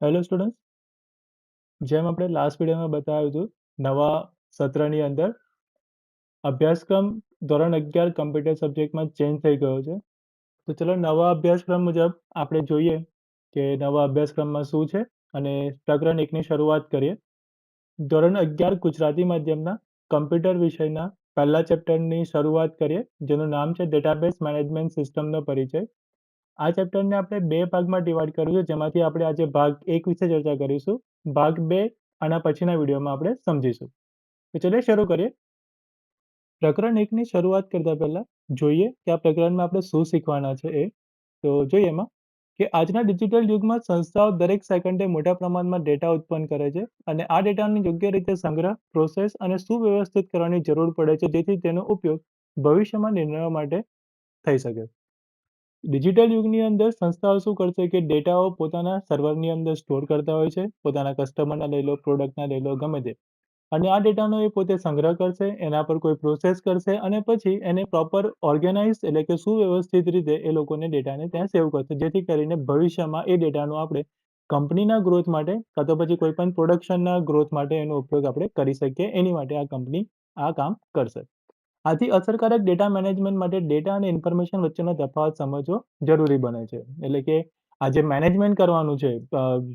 Hello students, જેમ આપણે last વિડીયોમાં બતાવ્યું હતું, નવા સત્રની અંદર અભ્યાસક્રમ ધોરણ 11 કમ્પ્યુટર સબ્જેક્ટમાં ચેન્જ થઈ ગયો છે. તો ચલો નવા અભ્યાસક્રમ મુજબ આપણે જોઈએ કે નવા અભ્યાસક્રમમાં શું છે અને પ્રકરણ 1ની શરૂઆત કરીએ. ધોરણ 11 ગુજરાતી માધ્યમના કમ્પ્યુટર વિષયના પહેલા ચેપ્ટરની શરૂઆત કરીએ, જેનું નામ છે ડેટાબેઝ મેનેજમેન્ટ સિસ્ટમનો પરિચય. આ ચેપ્ટરને આપણે 2 ભાગમાં ડિવાઈડ કર્યું છે, જેમાંથી આપણે આજે ભાગ 1 વિશે ચર્ચા કરીશું. ભાગ 2 આના પછીના વિડીયોમાં આપણે સમજીશું. તો ચલિએ શરૂ કરીએ. પ્રકરણ 1ની શરૂઆત કરતા પહેલા જોઈએ કે આ પ્રકરણમાં આપણે શું શીખવાના છે એ. તો જોઈએ એમાં કે આજના ડિજિટલ યુગમાં સંસ્થાઓ દરેક સેકન્ડે મોટા પ્રમાણમાં ડેટા ઉત્પન્ન કરે છે અને આ ડેટાનો યોગ્ય રીતે સંગ્રહ, પ્રોસેસ અને સુવ્યવસ્થિત કરવાની જરૂર પડે છે, જેથી તેનો ઉપયોગ ભવિષ્યમાં નિર્ણયો માટે થઈ શકે. ડિજિટલ યુગની અંદર સંસ્થાઓ શું કરશે કે ડેટાઓ પોતાના સર્વરની અંદર સ્ટોર કરતા હોય છે, પોતાના કસ્ટમરના લઈ લો, પ્રોડક્ટના લઈ લો, ગમે તે. અને આ ડેટાનો એ પોતે સંગ્રહ કરશે, એના પર કોઈ પ્રોસેસ કરશે અને પછી એને પ્રોપર ઓર્ગેનાઇઝ એટલે કે સુવ્યવસ્થિત રીતે એ લોકોને ડેટાને ત્યાં સેવ કરશે, જેથી કરીને ભવિષ્યમાં એ ડેટાનો આપણે કંપનીના ગ્રોથ માટે કાં તો પછી કોઈ પણ પ્રોડક્શનના ગ્રોથ માટે એનો ઉપયોગ આપણે કરી શકીએ. એની માટે આ કંપની આ કામ કરશે. આથી અસરકારક ડેટા મેનેજમેન્ટ માટે ડેટા અને ઇન્ફોર્મેશન વચ્ચેનો તફાવત સમજવો જરૂરી બને છે. એટલે કે આ જે મેનેજમેન્ટ કરવાનું છે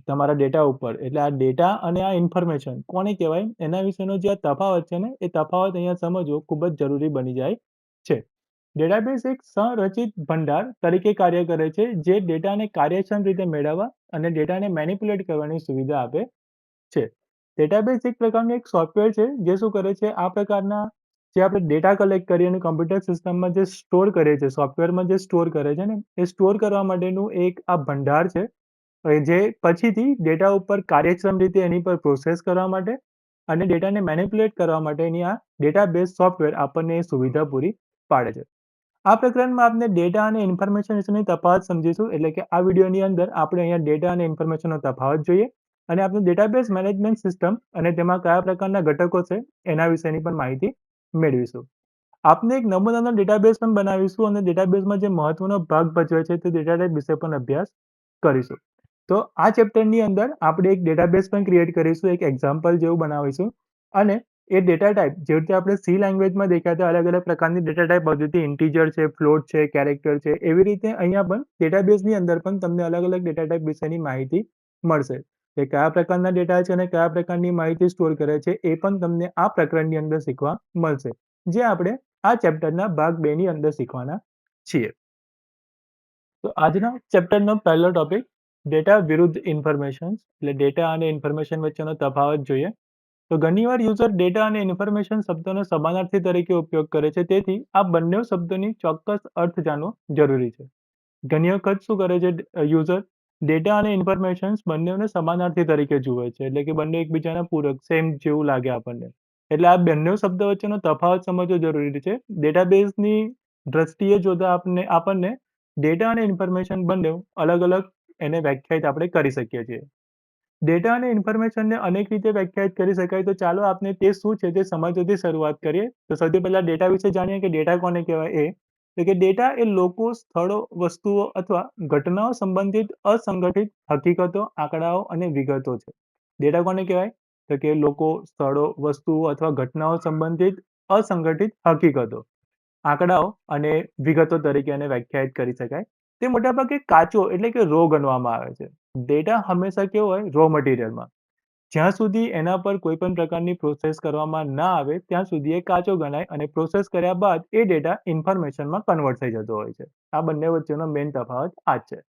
તમારા ડેટા ઉપર, એટલે આ ડેટા અને આ ઇન્ફોર્મેશન કોને કહેવાય એના વિશેનો જે આ તફાવત છે ને, એ તફાવત અહીંયા સમજવો ખૂબ જ જરૂરી બની જાય છે. ડેટાબેઝ એક સંરચિત ભંડાર તરીકે કાર્ય કરે છે, જે ડેટાને કાર્યક્ષમ રીતે મેળવવા અને ડેટાને મેનિપ્યુલેટ કરવાની સુવિધા આપે છે. ડેટાબેઝ એક પ્રકારનું એક સોફ્ટવેર છે, જે શું કરે છે, આ પ્રકારના જે આપણે ડેટા કલેક્ટ કરીએ અને કમ્પ્યુટર સિસ્ટમમાં જે સ્ટોર કરીએ છીએ, સોફ્ટવેરમાં જે સ્ટોર કરે છે ને, એ સ્ટોર કરવા માટેનું એક આ ભંડાર છે, જે પછીથી ડેટા ઉપર કાર્યક્ષમ રીતે એની પર પ્રોસેસ કરવા માટે અને ડેટાને મેનિપ્યુલેટ કરવા માટેની આ ડેટાબેઝ સોફ્ટવેર આપણને એ સુવિધા પૂરી પાડે છે. આ પ્રકરણમાં આપણે ડેટા અને ઇન્ફોર્મેશન વિશેની તફાવત સમજીશું. એટલે કે આ વિડીયોની અંદર આપણે અહીંયા ડેટા અને ઇન્ફોર્મેશનનો તફાવત જોઈએ અને આપણે ડેટાબેઝ મેનેજમેન્ટ સિસ્ટમ અને તેમાં કયા પ્રકારના ઘટકો છે એના વિશેની પણ માહિતી મેળવીશું. આપણે એક નમૂનાનો ડેટાબેઝ પણ બનાવીશું અને ડેટાબેઝમાં જે મહત્વનો ભાગ ભજવે છે તે ડેટા ટાઈપ વિશે પણ અભ્યાસ કરીશું. તો આ ચેપ્ટરની અંદર આપણે એક ડેટાબેઝ પણ ક્રિએટ કરીશું, એક એક્ઝામ્પલ જેવું બનાવીશું અને એ ડેટા ટાઈપ જે રીતે આપણે સી લેંગ્વેજમાં દેખ્યા હતા, અલગ અલગ પ્રકારની ડેટા ટાઈપ હોતી હતી, ઇન્ટીજર છે, ફ્લોટ છે, કેરેક્ટર છે, એવી રીતે અહીંયા પણ ડેટાબેઝની અંદર પણ તમને અલગ અલગ ડેટા ટાઈપ વિશેની માહિતી મળશે. કે કયા પ્રકારના ડેટા છે અને કયા પ્રકારની માહિતી સ્ટોર કરે છે એ પણ તમને આ પ્રકરણની અંદર શીખવા મળશે, જે આપણે આ ચેપ્ટરના ભાગ 2 ની અંદર શીખવાના છીએ. તો આજના ચેપ્ટરનો પહેલો ટોપિક ડેટા વિરુદ્ધ ઇન્ફોર્મેશન, એટલે ડેટા અને ઇન્ફોર્મેશન વચ્ચેનો તફાવત જોઈએ. તો ઘણીવાર યુઝર ડેટા અને ઇન્ફોર્મેશન શબ્દોનો સમાનાર્થી તરીકે ઉપયોગ કરે છે, તેથી આ બંને શબ્દોની ચોક્કસ અર્થ જાણવો જરૂરી છે. ઘણી વખત શું કરે છે યુઝર ડેટા અને ઇન્ફોર્મેશન બંનેને સમાનાર્થી તરીકે જુએ છે, એટલે કે બંને એકબીજાના પૂરક, સેમ જેવું લાગે આપણને. એટલે આ બંને શબ્દ વચ્ચેનો તફાવત સમજવો જરૂરી છે. ડેટાબેઝની દ્રષ્ટિએ જોતા આપણને ડેટા અને ઇન્ફોર્મેશન બંને અલગ અલગ એને વ્યાખ્યાયિત આપણે કરી શકીએ છીએ. ડેટા અને ઇન્ફોર્મેશનને અનેક રીતે વ્યાખ્યાયિત કરી શકાય, તો ચાલો આપણે તે શું છે તે સમજવાથી શરૂઆત કરીએ. તો સૌથી પહેલા ડેટા વિશે જાણીએ કે ડેટા કોને કહેવાય એ. તો કે ડેટા એ લોકો, સ્થળો, વસ્તુઓ અથવા ઘટનાઓ સંબંધિત અસંગઠિત હકીકતો, આંકડાઓ અને વિગતો છે. ડેટા કોને કહેવાય? તો કે લોકો, સ્થળો, વસ્તુઓ અથવા ઘટનાઓ સંબંધિત અસંગઠિત હકીકતો, આંકડાઓ અને વિગતો તરીકે એને વ્યાખ્યાયિત કરી શકાય. તે મોટાભાગે કાચો એટલે કે રો ગણવામાં આવે છે. ડેટા હંમેશા કેવો હોય? રો મટીરિયલમાં. જ્યાં સુધી એના પર કોઈ પણ પ્રકારની પ્રોસેસ કરવામાં ના આવે ત્યાં સુધી એ કાચો ગણાય અને પ્રોસેસ કર્યા બાદ એ ડેટા ઇન્ફોર્મેશનમાં કન્વર્ટ થઈ જતો હોય છે. આ બંને વચ્ચેનો મેઇન તફાવત આ જ છે.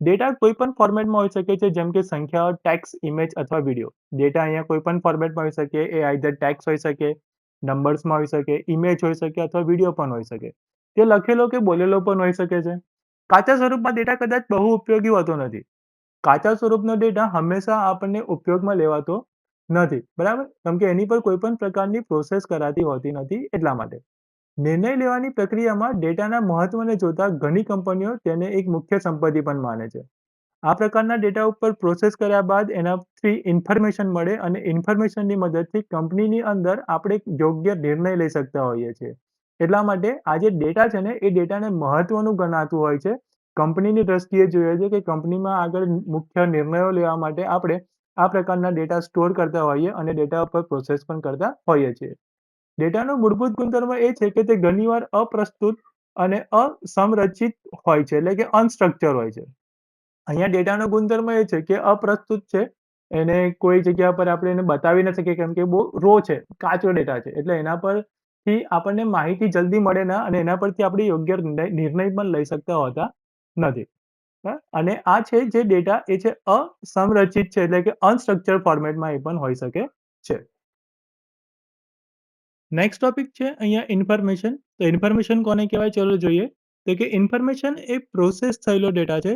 ડેટા કોઈ પણ ફોર્મેટમાં હોઈ શકે છે, જેમ કે સંખ્યાઓ, ટેક્સ્ટ, ઇમેજ અથવા વિડીયો. ડેટા અહીંયા કોઈ પણ ફોર્મેટમાં હોઈ શકે. એ આઈધર ટેક્સ્ટ હોઈ શકે, નંબર્સમાં હોઈ શકે, ઇમેજ હોઈ શકે અથવા વિડીયો પણ હોઈ શકે. તે લખેલો કે બોલેલો પણ હોઈ શકે છે. કાચા સ્વરૂપમાં ડેટા કદાચ બહુ ઉપયોગી હોતો નથી. કાચા સ્વરૂપનો ડેટા હંમેશા આપણને ઉપયોગમાં લેવાતો નથી, બરાબર? કેમ કે એની પર કોઈ પણ પ્રકારની પ્રોસેસ કરાતી હોતી નથી, એટલા માટે. નિર્ણય લેવાની પ્રક્રિયામાં ડેટાના મહત્વને જોતા ઘણી કંપનીઓ તેને એક મુખ્ય સંપત્તિ પણ માને છે. આ પ્રકારના ડેટા ઉપર પ્રોસેસ કર્યા બાદ એનાથી ઇન્ફોર્મેશન મળે અને ઇન્ફોર્મેશનની મદદથી કંપનીની અંદર આપણે એક યોગ્ય નિર્ણય લઈ શકતા હોઈએ છીએ. એટલા માટે આ જે ડેટા છે ને, એ ડેટાને મહત્વનું ગણાતું હોય છે કંપનીની દ્રષ્ટિએ જોઈએ છે કે કંપનીમાં આગળ મુખ્ય નિર્ણયો લેવા માટે આપણે આ પ્રકારના ડેટા સ્ટોર કરતા હોઈએ અને ડેટા ઉપર પ્રોસેસ પણ કરતા હોઈએ છીએ. ડેટાનો મૂળભૂત ગુણધર્મ એ છે કે તે ઘણીવાર અપ્રસ્તુત અને અસંરચિત હોય છે, એટલે કે અનસ્ટ્રક્ચર હોય છે. અહીંયા ડેટાનો ગુણધર્મ એ છે કે અપ્રસ્તુત છે. એને કોઈ જગ્યા પર આપણે એને બતાવી ન શકીએ કેમ કે બહુ રો છે, કાચો ડેટા છે. એટલે એના પરથી આપણને માહિતી જલ્દી મળે ના અને એના પરથી આપણે યોગ્ય નિર્ણય પણ લઈ શકતા હોતા નથી. અને આ છે જે ડેટા એ છે અસંરચિત છે, એટલે કે અનસ્ટ્રક્ચર્ડ ફોર્મેટમાં એ પણ હોઈ શકે છે. નેક્સ્ટ ટોપિક છે અહીંયા ઇન્ફોર્મેશન. તો ઇન્ફોર્મેશન કોને કહેવાય ચલો જોઈએ. તો કે ઇન્ફોર્મેશન એ પ્રોસેસ થયેલો ડેટા છે.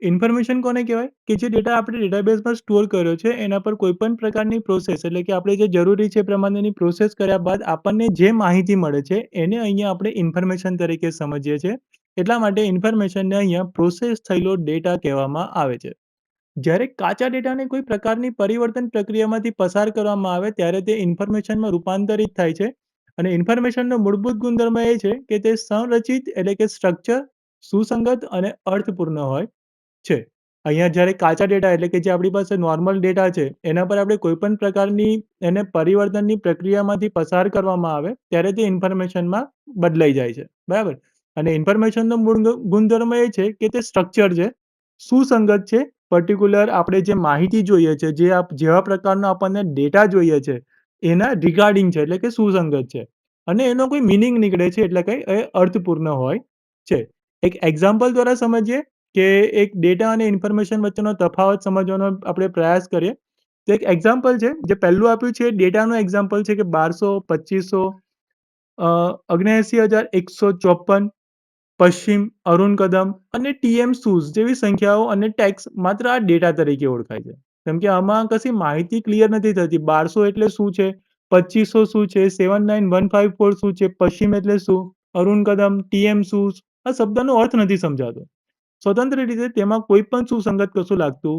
ઇન્ફોર્મેશન કોને કહેવાય કે જે ડેટા આપણે ડેટાબેઝમાં સ્ટોર કર્યો છે એના પર કોઈ પણ પ્રકારની પ્રોસેસ એટલે કે આપણે જે જરૂરી છે એ પ્રમાણેની પ્રોસેસ કર્યા બાદ આપણને જે માહિતી મળે છે એને અહીંયા આપણે ઇન્ફોર્મેશન તરીકે સમજીએ છીએ. એટલા માટે ઇન્ફોર્મેશનને અહીંયા પ્રોસેસ થયેલો ડેટા કહેવામાં આવે છે. જ્યારે કાચા ડેટાને કોઈ પ્રકારની પરિવર્તન પ્રક્રિયામાંથી પસાર કરવામાં આવે ત્યારે તે ઇન્ફોર્મેશનમાં રૂપાંતરિત થાય છે અને ઇન્ફોર્મેશનનો મૂળભૂત ગુણધર્મ એ છે કે તે સંરચિત એટલે કે સ્ટ્રક્ચર, સુસંગત અને અર્થપૂર્ણ હોય છે. અહીંયા જ્યારે કાચા ડેટા એટલે કે જે આપણી પાસે નોર્મલ ડેટા છે એના પર આપણે કોઈ પણ પ્રકારની એને પરિવર્તનની પ્રક્રિયામાંથી પસાર કરવામાં આવે ત્યારે તે ઇન્ફોર્મેશનમાં બદલાઈ જાય છે. બરાબર? અને ઇન્ફોર્મેશનનો મૂળ ગુણધર્મ એ છે કે તે સ્ટ્રક્ચર છે, સુસંગત છે, પર્ટિક્યુલર આપણે જે માહિતી જોઈએ છે, જેવા પ્રકારનો આપણને ડેટા જોઈએ છે, એના રિગાર્ડિંગ છે એટલે કે સુસંગત છે. અને એનો કોઈ મીનિંગ નીકળે છે એટલે કંઈ એ અર્થપૂર્ણ હોય છે. એક એક્ઝામ્પલ દ્વારા સમજીએ કે એક ડેટા અને ઇન્ફોર્મેશન વચ્ચેનો તફાવત સમજવાનો આપણે પ્રયાસ કરીએ. તો એક એક્ઝામ્પલ છે જે પહેલું આપ્યું છે ડેટાનું એક્ઝામ્પલ છે કે 1200, 2500, 79,154, પશ્ચિમ, અરુણ કદમ અને ટીએમ શૂઝ જેવી સંખ્યાઓ અને ટેક્સ માત્ર આ ડેટા તરીકે ઓળખાય છે. કેમ કે આમાં કશી માહિતી ક્લિયર નથી થતી. 1200 એટલે શું છે? 2500 શું છે? 79,154 શું છે? પશ્ચિમ એટલે શું? અરુણ કદમ, ટીએમ શૂઝ આ શબ્દનો અર્થ નથી સમજાતો. સ્વતંત્ર રીતે તેમાં કોઈ પણ સુસંગત કશું લાગતું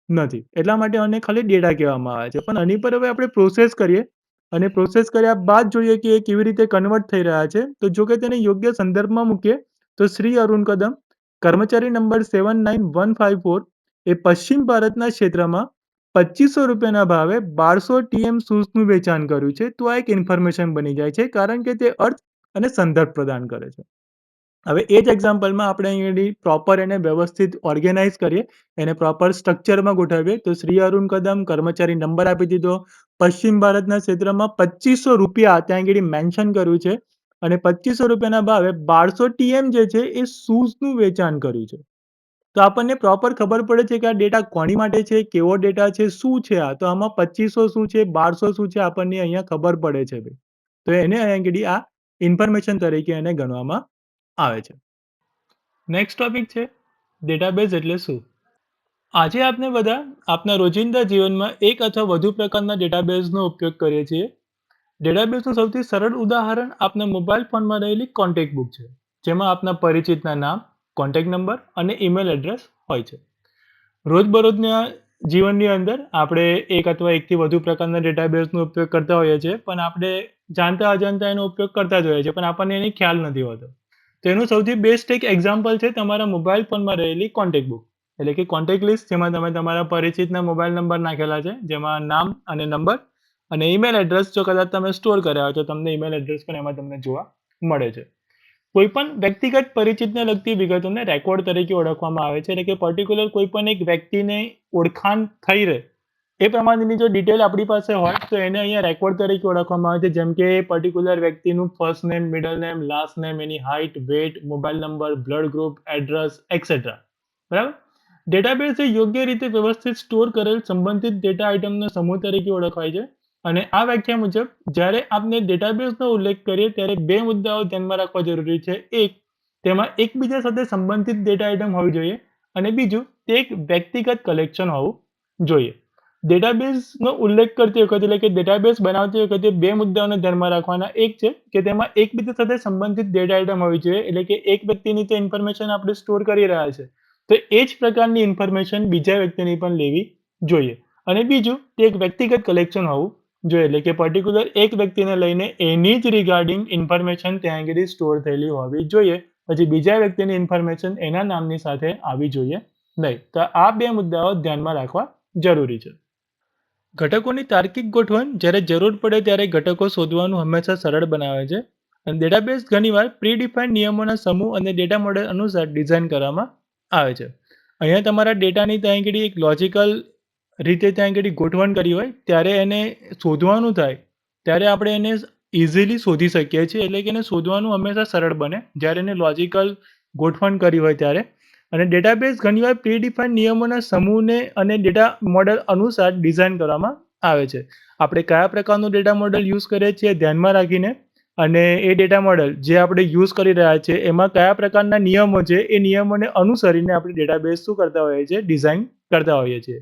નથી. એટલા માટે આને ખાલી ડેટા કહેવામાં આવે છે. પણ આની પર હવે આપણે પ્રોસેસ કરીએ અને પ્રોસેસ કર્યા બાદ જોઈએ કે એ કેવી રીતે કન્વર્ટ થઈ રહ્યા છે. તો જો કે તેને યોગ્ય સંદર્ભમાં મૂકીએ તો શ્રી અરુણ કદમ, કર્મચારી નંબર 79,154 એ પશ્ચિમ ભારતના ક્ષેત્રમાં ₹2,500 ભાવે 1200 ટીએમ શૂઝનું વેચાણ કર્યું છે. તો આ એક ઇન્ફોર્મેશન બની જાય છે કારણ કે તે અર્થ અને સંદર્ભ પ્રદાન કરે છે. હવે એ જ એક્ઝામ્પલમાં આપણે અહીંયાથી પ્રોપર એને વ્યવસ્થિત ઓર્ગેનાઇઝ કરીએ, એને પ્રોપર સ્ટ્રક્ચરમાં ગોઠવીએ. તો શ્રી અરુણ કદમ, કર્મચારી નંબર આપી દીધો, પશ્ચિમ ભારતના ક્ષેત્રમાં ₹2,500 ત્યાં આગળ મેન્શન કર્યું છે અને ₹2,500 ભાવે 1200 ટીએમ જે છે એ શૂઝનું વેચાણ કર્યું છે. તો આપણને પ્રોપર ખબર પડે છે કે આ ડેટા કોની માટે છે, કેવો ડેટા છે, શું છે આ? તો આમાં 2500 શું છે, 1200 શું છે આપણને અહીંયા ખબર પડે છે ભાઈ. તો એને અહીંયા આગળ આ ઇન્ફોર્મેશન તરીકે એને ગણવામાં આવે છે. નેક્સ્ટ ટોપિક છે ડેટાબેઝ એટલે શું? આજે આપણે બધા આપણા રોજિંદા જીવનમાં એક અથવા વધુ પ્રકારના ડેટાબેઝનો ઉપયોગ કરીએ છીએ. ડેટાબેઝનું સૌથી સરળ ઉદાહરણ આપના મોબાઈલ ફોનમાં રહેલી કોન્ટેક્ટ બુક છે, જેમાં આપના પરિચિતના નામ, કોન્ટેક્ટ નંબર અને ઈમેલ એડ્રેસ હોય છે. રોજબરોજના જીવનની અંદર આપણે એક અથવા એકથી વધુ પ્રકારના ડેટાબેઝનો ઉપયોગ કરતા હોઈએ છીએ, પણ આપણે જાણતા અજાણતા એનો ઉપયોગ કરતા જ હોઈએ છીએ, પણ આપણને એની ખ્યાલ નથી હોતો. તો એનું સૌથી બેસ્ટ એક એક્ઝામ્પલ છે તમારા મોબાઈલ ફોનમાં રહેલી કોન્ટેક્ટ બુક, એટલે કે કોન્ટેક્ટ લિસ્ટ, જેમાં તમે તમારા પરિચિતના મોબાઈલ નંબર નાખેલા છે, જેમાં નામ અને નંબર અને ઈમેલ એડ્રેસ જો કદાચ તમે સ્ટોર કર્યા હોય તો તમને ઈમેલ એડ્રેસ પણ એમાં તમને જોવા મળે છે. કોઈપણ વ્યક્તિગત પરિચિતને લગતી વિગતોને રેકોર્ડ તરીકે ઓળખવામાં આવે છે, એટલે કે પર્ટિક્યુલર કોઈપણ એક વ્યક્તિને ઓળખાણ થઈ રહે એ પ્રમાણેની જો ડિટેલ આપણી પાસે હોય તો એને અહીંયા રેકોર્ડ તરીકે ઓળખવામાં આવે છે. જેમ કે પર્ટિક્યુલર વ્યક્તિનું first name, middle name, last name, એની height, weight, mobile number, blood group, address et cetera. બરાબર? ડેટાબેઝ એ યોગ્ય રીતે વ્યવસ્થિત સ્ટોર કરેલ સંબંધિત ડેટા આઇટમનો સમૂહ તરીકે ઓળખાય છે. અને આ વ્યાખ્યા મુજબ જ્યારે આપણે ડેટાબેઝનો ઉલ્લેખ કરીએ ત્યારે બે મુદ્દાઓ ધ્યાનમાં રાખવા જરૂરી છે. એક, તેમાં એકબીજા સાથે સંબંધિત ડેટા આઇટમ હોવી જોઈએ અને બીજું, તે એક વ્યક્તિગત કલેક્શન હોવું જોઈએ. ડેટાબેઝનો ઉલ્લેખ કરતી વખતે એટલે કે ડેટાબેઝ બનાવતી વખતે બે મુદ્દાઓને ધ્યાનમાં રાખવાના. એક છે કે તેમાં એકબીજા સાથે સંબંધિત ડેટા આઇટમ હોવી જોઈએ, એટલે કે એક વ્યક્તિની તે ઇન્ફોર્મેશન આપણે સ્ટોર કરી રહ્યા છે તો એ જ પ્રકારની ઇન્ફોર્મેશન બીજા વ્યક્તિની પણ લેવી જોઈએ. અને બીજું, તે એક વ્યક્તિગત કલેક્શન હોવું જોઈએ, એટલે કે પર્ટિક્યુલર એક વ્યક્તિને લઈને એની જ રિગાર્ડિંગ ઇન્ફોર્મેશન ત્યાં આગળ સ્ટોર થયેલી હોવી જોઈએ. પછી બીજા વ્યક્તિની ઇન્ફોર્મેશન એના નામની સાથે આવી જોઈએ નહીં. તો આ બે મુદ્દાઓ ધ્યાનમાં રાખવા જરૂરી છે. ઘટકોની તાર્કિક ગોઠવણ જ્યારે જરૂર પડે ત્યારે ઘટકો શોધવાનું હંમેશા સરળ બનાવે છે અને ડેટાબેઝ ઘણીવાર પ્રીડિફાઇન્ડ નિયમોના સમૂહ અને ડેટા મોડેલ અનુસાર ડિઝાઇન કરવામાં આવે છે. અહીંયા તમારા ડેટાની ત્યાં આગળ એક લોજિકલ રીતે ત્યાં આગળ ગોઠવણ કરી હોય ત્યારે એને શોધવાનું થાય ત્યારે આપણે એને ઇઝીલી શોધી શકીએ છીએ, એટલે કે એને શોધવાનું હંમેશા સરળ બને જ્યારે એને લોજિકલ ગોઠવણ કરી હોય ત્યારે. અને ડેટાબેઝ ઘણીવાર પ્રીડિફાઇન્ડ નિયમોના સમૂહને અને ડેટા મોડેલ અનુસાર ડિઝાઇન કરવામાં આવે છે. આપણે કયા પ્રકારનું ડેટા મોડેલ યુઝ કરીએ છીએ ધ્યાનમાં રાખીને અને એ ડેટા મોડેલ જે આપણે યુઝ કરી રહ્યા છીએ એમાં કયા પ્રકારના નિયમો છે એ નિયમોને અનુસરીને આપણે ડેટાબેઝ શું કરતા હોઈએ છીએ, ડિઝાઇન કરતા હોઈએ છીએ.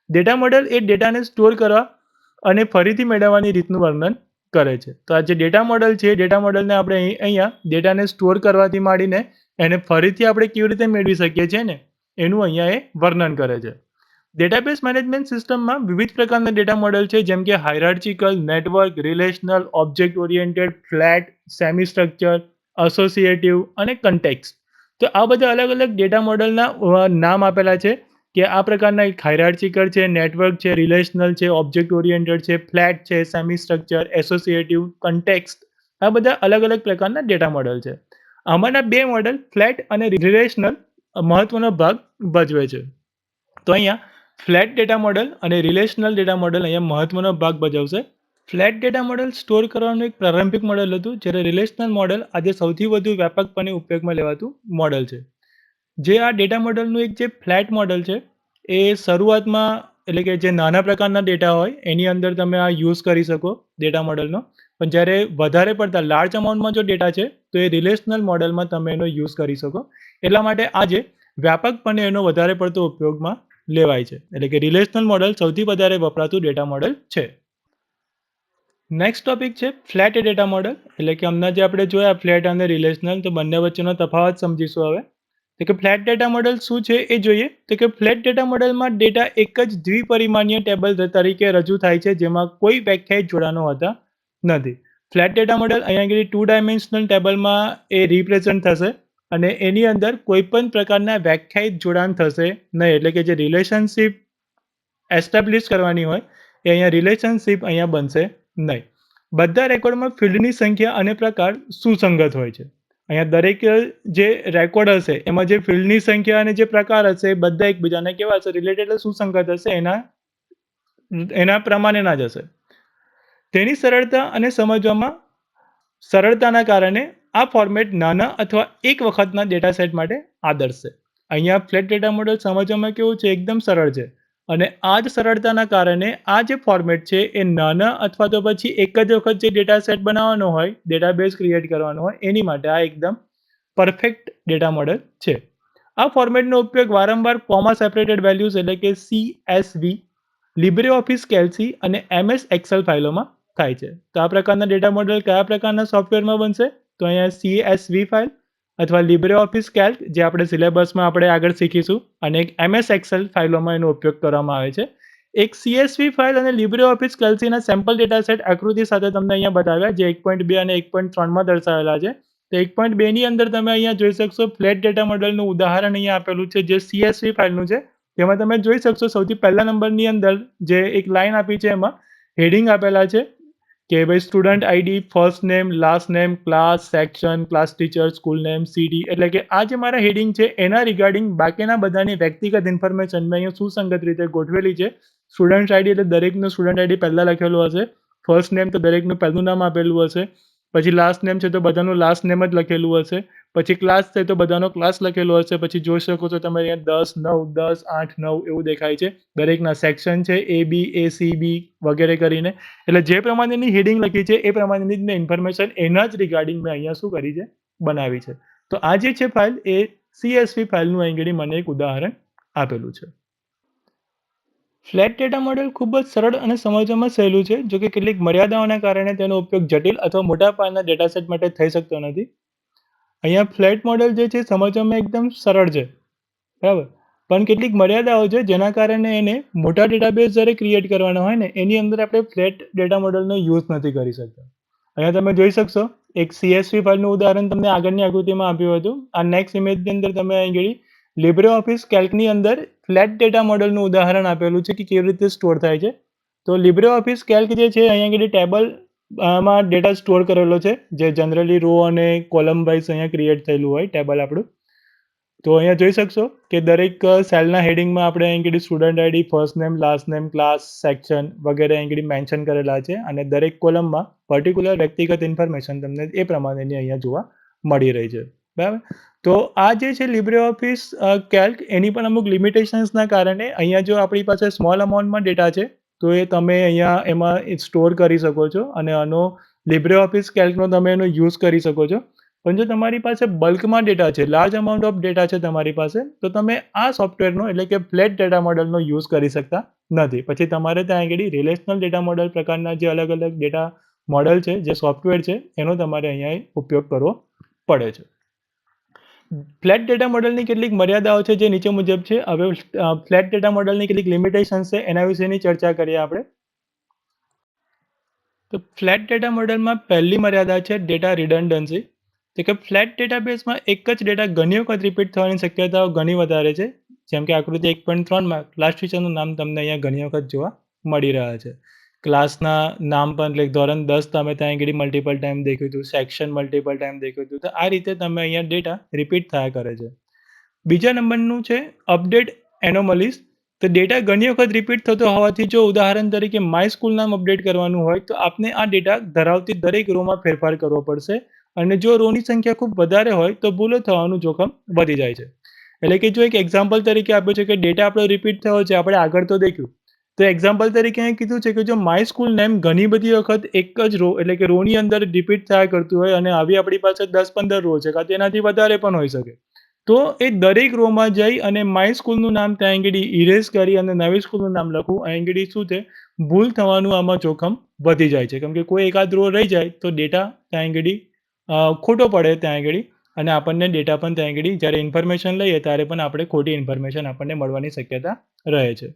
ડેટા મોડેલ એ ડેટાને સ્ટોર કરવા અને ફરીથી મેળવવાની રીતનું વર્ણન કરે છે. તો આ જે ડેટા મોડેલ છે, ડેટા મોડેલને આપણે અહીંયા ડેટાને સ્ટોર કરવાથી માંડીને એને ફરીથી આપણે કેવી રીતે મેળવી શકીએ છીએ ને એનું અહીંયા એ વર્ણન કરે છે. ડેટાબેઝ મેનેજમેન્ટ સિસ્ટમમાં વિવિધ પ્રકારના ડેટા મોડેલ છે, જેમ કે hierarchical, network, relational, object oriented, flat, semi structure, associative અને કન્ટેક્સ્ટ. તો આ બધા અલગ અલગ ડેટા મોડેલના નામ આપેલા છે કે આ પ્રકારના એક હાયરાર્ચિકલ છે, નેટવર્ક છે, રિલેશનલ છે, ઓબ્જેક્ટ ઓરિએન્ટેડ છે, ફ્લેટ છે, સેમી સ્ટ્રક્ચર, એસોસિએટિવ, કન્ટેક્સ્ટ. આ બધા અલગ અલગ પ્રકારના ડેટા મોડેલ છે. આમાંના બે મોડેલ ફ્લેટ અને રિલેશનલ મહત્વનો ભાગ ભજવે છે. તો અહીંયા ફ્લેટ ડેટા મોડેલ અને રિલેશનલ ડેટા મોડેલ અહીંયા મહત્વનો ભાગ ભજવશે. ફ્લેટ ડેટા મોડેલ સ્ટોર કરવાનું એક પ્રારંભિક મોડેલ હતું, જ્યારે રિલેશનલ મોડેલ આજે સૌથી વધુ વ્યાપકપણે ઉપયોગમાં લેવાતું મોડેલ છે. જે આ ડેટા મોડેલનું એક જે ફ્લેટ મોડેલ છે એ શરૂઆતમાં એટલે કે જે નાના પ્રકારના ડેટા હોય એની અંદર તમે આ યુઝ કરી શકો ડેટા મોડેલનો. પણ જ્યારે વધારે પડતા લાર્જ અમાઉન્ટમાં જો ડેટા છે તો એ રિલેશનલ મોડેલમાં તમે એનો યુઝ કરી શકો. એટલા માટે આજે વ્યાપકપણે એનો વધારે પડતો ઉપયોગમાં લેવાય છે. એટલે કે રિલેશનલ મોડેલ સૌથી વધારે વપરાતું ડેટા મોડેલ છે. નેક્સ્ટ ટોપિક છે ફ્લેટ ડેટા મોડેલ. એટલે કે હમણાં જે આપણે જોયા ફ્લેટ અને રિલેશનલ, તો બંને વચ્ચેનો તફાવત સમજીશું હવે. તો કે ફ્લેટ ડેટા મોડેલ શું છે એ જોઈએ. તો કે ફ્લેટ ડેટા મોડેલમાં ડેટા એક જ દ્વિપરિમાણીય ટેબલ તરીકે રજૂ થાય છે, જેમાં કોઈ વ્યાખ્યાયિત જોડાણો હોતા નથી. ફ્લેટ ડેટા મોડેલ અહીંયા આગળ 2 ડાયમેન્શનલ ટેબલમાં એ રિપ્રેઝન્ટ થશે અને એની અંદર કોઈ પણ પ્રકારના વ્યાખ્યાયિત જોડાણ થશે નહીં. એટલે કે જે રિલેશનશિપ એસ્ટાબ્લિશ કરવાની હોય એ અહીંયા રિલેશનશિપ અહીંયા બનશે નહીં. બધા રેકોર્ડમાં ફિલ્ડની સંખ્યા અને પ્રકાર સુસંગત હોય છે. અહીંયા દરેક જે રેકોર્ડ હશે એમાં જે ફિલ્ડની સંખ્યા અને જે પ્રકાર હશે એ બધા એકબીજાને કેવા હશે, રિલેટેડ સુસંગત હશે, એના પ્રમાણેના જ હશે. તેની સરળતા અને સમજવામાં સરળતાના કારણે આ ફોર્મેટ નાના અથવા એક વખતના ડેટા સેટ માટે આદર્શ છે. અહીંયા ફ્લેટ ડેટા મોડેલ સમજવામાં કેવું છે, એકદમ સરળ છે. અને આ જ સરળતાના કારણે આ જે ફોર્મેટ છે એ નાના અથવા તો પછી એક જ વખત જે ડેટા સેટ બનાવવાનો હોય, ડેટાબેઝ ક્રિએટ કરવાનો હોય એની માટે આ એકદમ પરફેક્ટ ડેટા મોડેલ છે. આ ફોર્મેટનો ઉપયોગ વારંવાર કોમા સેપરેટેડ વેલ્યુઝ એટલે કે CSV, LibreOffice કેલ્સી અને MS એક્સેલ ફાઇલોમાં થાય છે. તો આ પ્રકારના ડેટા મોડેલ કયા પ્રકારના સોફ્ટવેરમાં બનશે? તો અહીંયા CSV ફાઇલ અથવા LibreOffice કેલ્ક, જે આપણે સિલેબસમાં આપણે આગળ શીખીશું, અને એક MS એક્સેલ ફાઇલોમાં એનો ઉપયોગ કરવામાં આવે છે. એક CSV ફાઇલ અને LibreOffice કેલ્સીના સેમ્પલ ડેટા સેટ આકૃતિ સાથે તમને અહીંયા બતાવ્યા, જે 1.2 અને 1.3માં દર્શાવેલા છે. તો 1.2 ની અંદર તમે અહીંયા જોઈ શકશો ફ્લેટ ડેટા મોડેલનું ઉદાહરણ અહીંયા આપેલું છે, જે CSV ફાઇલનું છે. તેમાં તમે જોઈ શકશો સૌથી પહેલા નંબરની અંદર જે એક લાઇન આપી છે એમાં હેડિંગ આપેલા છે કે ભાઈ student ID, first name, last name, class, section, class teacher, school name, CD. એટલે કે આ જે મારા હેડિંગ છે એના રિગાર્ડિંગ બાકીના બધાની વ્યક્તિગત ઇન્ફોર્મેશન મેં અહીંયા સુસંગત રીતે ગોઠવેલી છે. સ્ટુડન્ટ આઈડી એટલે દરેકનું સ્ટુડન્ટ આઈડી પહેલાં લખેલું હશે. ફર્સ્ટ નેમ તો દરેકનું પહેલું નામ આપેલું હશે. પછી લાસ્ટ નેમ છે તો બધાનું લાસ્ટ નેમ જ લખેલું હશે. પછી ક્લાસ છે તો બધાનો ક્લાસ લખેલો હશે. પછી જોઈ શકો છો તમે અહીંયા 10, 9, 10, 8, 9 એવું દેખાય છે. દરેકના સેક્શન છે AB, ACB વગેરે કરીને. એટલે જે પ્રમાણેની હેડિંગ લખી છે એ પ્રમાણેની જ મેં ઇન્ફોર્મેશન એના જ રિગાર્ડિંગ મેં અહીંયા શું કરી છે, બનાવી છે. તો આ જે છે ફાઇલ એ CSV ફાઇલનું અહીં મને એક ઉદાહરણ આપેલું છે. ફ્લેટ ડેટા મોડેલ ખૂબ જ સરળ અને સમજવામાં સહેલું છે, જો કે કેટલીક મર્યાદાઓના કારણે તેનો ઉપયોગ જટિલ અથવા મોટા પાયાના ડેટાસેટ માટે થઈ શકતો નથી. અહીંયા ફ્લેટ મોડેલ જે છે સમજવામાં એકદમ સરળ છે, બરાબર, પણ કેટલીક મર્યાદાઓ છે જેના કારણે એને મોટા ડેટાબેઝ જ્યારે ક્રિએટ કરવાના હોય ને એની અંદર આપણે ફ્લેટ ડેટા મોડેલનો યુઝ નથી કરી શકતા. અહીંયા તમે જોઈ શકશો એક CSV ફાઇલનું ઉદાહરણ તમને આગળની આકૃતિમાં આપ્યું હતું. આ નેક્સ્ટ ઇમેજની અંદર તમે અહીં આગળ LibreOffice Calcની અંદર ફ્લેટ ડેટા મોડેલનું ઉદાહરણ આપેલું છે કે કેવી રીતે સ્ટોર થાય છે. તો LibreOffice Calc જે છે અહીંયા આગળ ટેબલ માં ડેટા સ્ટોર કરેલો છે, જે જનરલી રો અને કોલમ વાઇઝ અહીંયા ક્રિએટ થયેલું હોય ટેબલ આપણું. તો અહીંયા જોઈ શકશો કે દરેક સેલના હેડિંગમાં આપણે અહીં આગળ student ID, first name, last name, class, section વગેરે અહીં આગળ મેન્શન કરેલા છે અને દરેક કોલમમાં પર્ટિક્યુલર વ્યક્તિગત ઇન્ફોર્મેશન તમને એ પ્રમાણેની અહીંયા જોવા મળી રહી છે. બરાબર. તો આ જે છે LibreOffice Calc એની પણ અમુક લિમિટેશન્સના કારણે અહીંયા જો આપણી પાસે સ્મોલ અમાઉન્ટમાં ડેટા છે તો એ તમે અહીંયા એમાં સ્ટોર કરી શકો છો અને આનો LibreOffice Calcનો તમે એનો યુઝ કરી શકો છો. પણ જો તમારી પાસે બલ્કમાં ડેટા છે, લાર્જ અમાઉન્ટ ઓફ ડેટા છે તમારી પાસે, તો તમે આ સોફ્ટવેરનો એટલે કે ફ્લેટ ડેટા મોડેલનો યુઝ કરી શકતા નથી. પછી તમારે ત્યાં આગળ રિલેશનલ ડેટા મોડેલ પ્રકારના જે અલગ અલગ ડેટા મોડેલ છે, જે સોફ્ટવેર છે, એનો તમારે અહીંયા ઉપયોગ કરવો પડે છે. ફ્લેટ ડેટા મોડેલની કેટલીક મર્યાદાઓ છે જે નીચે મુજબ છે. હવે ફ્લેટ ડેટા મોડેલની કેટલીક લિમિટેશન્સ છે એના વિશેની ચર્ચા કરીએ આપણે. તો ફ્લેટ ડેટા મોડેલમાં પહેલી મર્યાદા છે ડેટા રિડન્ડન્સી. તો કે ફ્લેટ ડેટાબેઝમાં એક જ ડેટા ઘણી વખત રિપીટ થવાની શક્યતાઓ ઘણી વધારે છે. જેમ કે આકૃતિ 1.3માં ક્લાસ ટીચરનું નામ તમને અહીંયા ઘણી વખત જોવા મળી રહ્યા છે. ક્લાસના નામ પણ લાઈક ધોરણ 10 તમે ત્યાં આગળ મલ્ટિપલ ટાઈમ દેખ્યું હતું, સેક્શન મલ્ટિપલ ટાઈમ દેખ્યું હતું. તો આ રીતે તમે અહીંયા ડેટા રિપીટ થયા કરે છે. બીજા નંબરનું છે અપડેટ એનોમલીઝ. તો ડેટા ઘણી વખત રિપીટ થતો હોવાથી જો ઉદાહરણ તરીકે માય સ્કૂલ નામ અપડેટ કરવાનું હોય તો આપને આ ડેટા ધરાવતી દરેક રોમાં ફેરફાર કરવો પડશે અને જો રોની સંખ્યા ખૂબ વધારે હોય તો ભૂલો થવાનું જોખમ વધી જાય છે. એટલે કે જો એક એક્ઝામ્પલ તરીકે આપ્યું છે કે ડેટા આપણો રિપીટ થયો છે, આપણે આગળ તો દેખ્યું. તો એક્ઝામ્પલ તરીકે અહીં કીધું છે કે જો માય સ્કૂલ નેમ ઘણી બધી વખત એક જ રો એટલે કે રોની અંદર રિપીટ થયા કરતું હોય અને આવી આપણી પાસે 10-15 રો છે કાં તેનાથી વધારે પણ હોઈ શકે, તો એ દરેક રોમાં જઈ અને માય સ્કૂલનું નામ ત્યાં આગળ ઇરેઝ કરી અને નવી સ્કૂલનું નામ લખવું, અહીં આગળ શું છે ભૂલ થવાનું આમાં જોખમ વધી જાય છે. કેમ કે કોઈ એકાદ રો રહી જાય તો ડેટા ત્યાં આગળ ખોટો પડે ત્યાં આગળ અને આપણને ડેટા પણ ત્યાં આગળ જ્યારે ઇન્ફોર્મેશન લઈએ ત્યારે પણ આપણે ખોટી ઇન્ફોર્મેશન આપણને મળવાની શક્યતા રહે છે.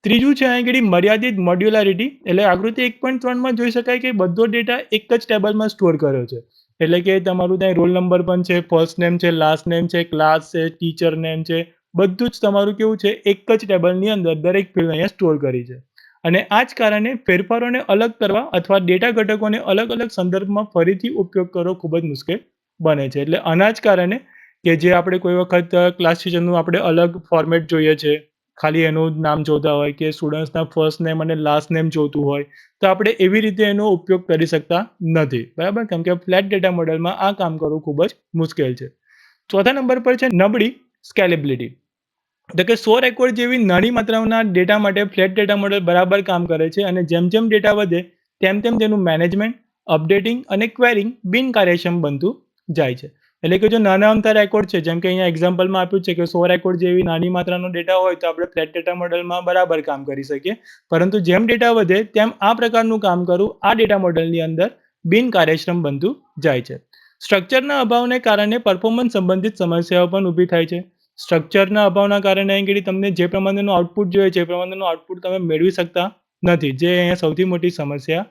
ત્રીજું છે અહીં આગળ મર્યાદિત મોડ્યુલારિટી. એટલે આકૃતિ 1.3માં જોઈ શકાય કે બધો ડેટા એક જ ટેબલમાં સ્ટોર કર્યો છે. એટલે કે તમારું ત્યાં રોલ નંબર પણ છે, ફર્સ્ટ નેમ છે, લાસ્ટ નેમ છે, ક્લાસ છે, ટીચર નેમ છે, બધું જ તમારું કેવું છે એક જ ટેબલની અંદર દરેક ફિલ્ડ અહીંયા સ્ટોર કરી છે. અને આ જ કારણે ફેરફારોને અલગ કરવા અથવા ડેટા ઘટકોને અલગ અલગ સંદર્ભમાં ફરીથી ઉપયોગ કરવો ખૂબ જ મુશ્કેલ બને છે. એટલે આના જ કારણે કે જે આપણે કોઈ વખત ક્લાસ ટીચરનું આપણે અલગ ફોર્મેટ જોઈએ છે, ખાલી એનું નામ જોતા હોય કે સ્ટુડન્ટ્સના ફર્સ્ટ નેમ અને લાસ્ટ નેમ જોતું હોય, તો આપણે એવી રીતે એનો ઉપયોગ કરી શકતા નથી. બરાબર. કેમ કે ફ્લેટ ડેટા મોડેલમાં આ કામ કરવું ખૂબ જ મુશ્કેલ છે. ચોથા નંબર પર છે નબળી સ્કેલેબિલિટી. એટલે કે 100 રેકોર્ડ જેવી નાની માત્રાના ડેટા માટે ફ્લેટ ડેટા મોડેલ બરાબર કામ કરે છે અને જેમ જેમ ડેટા વધે તેમ તેમ તેનું મેનેજમેન્ટ, અપડેટિંગ અને ક્વેરિંગ બિનકાર્યક્ષમ બનતું જાય છે. એટલે કે જો નાના અમથા રેકોર્ડ છે, જેમ કે અહીંયા એક્ઝામ્પલમાં આપ્યું છે કે 100 રેકોર્ડ જેવી નાની માત્રાનો ડેટા હોય તો આપણે ફ્લેટ ડેટા મોડેલમાં બરાબર કામ કરી શકીએ. પરંતુ જેમ ડેટા વધે તેમ આ પ્રકારનું કામ કરવું આ ડેટા મોડેલની અંદર બિનકાર્યક્ષમ બનતું જાય છે. સ્ટ્રક્ચરના અભાવને કારણે પરફોર્મન્સ સંબંધિત સમસ્યાઓ પણ ઊભી થાય છે. સ્ટ્રક્ચરના અભાવના કારણે અહીં આગળ તમને જે પ્રમાણેનું આઉટપુટ જોઈએ છે એ પ્રમાણેનું આઉટપુટ તમે મેળવી શકતા નથી, જે અહીંયા સૌથી મોટી સમસ્યા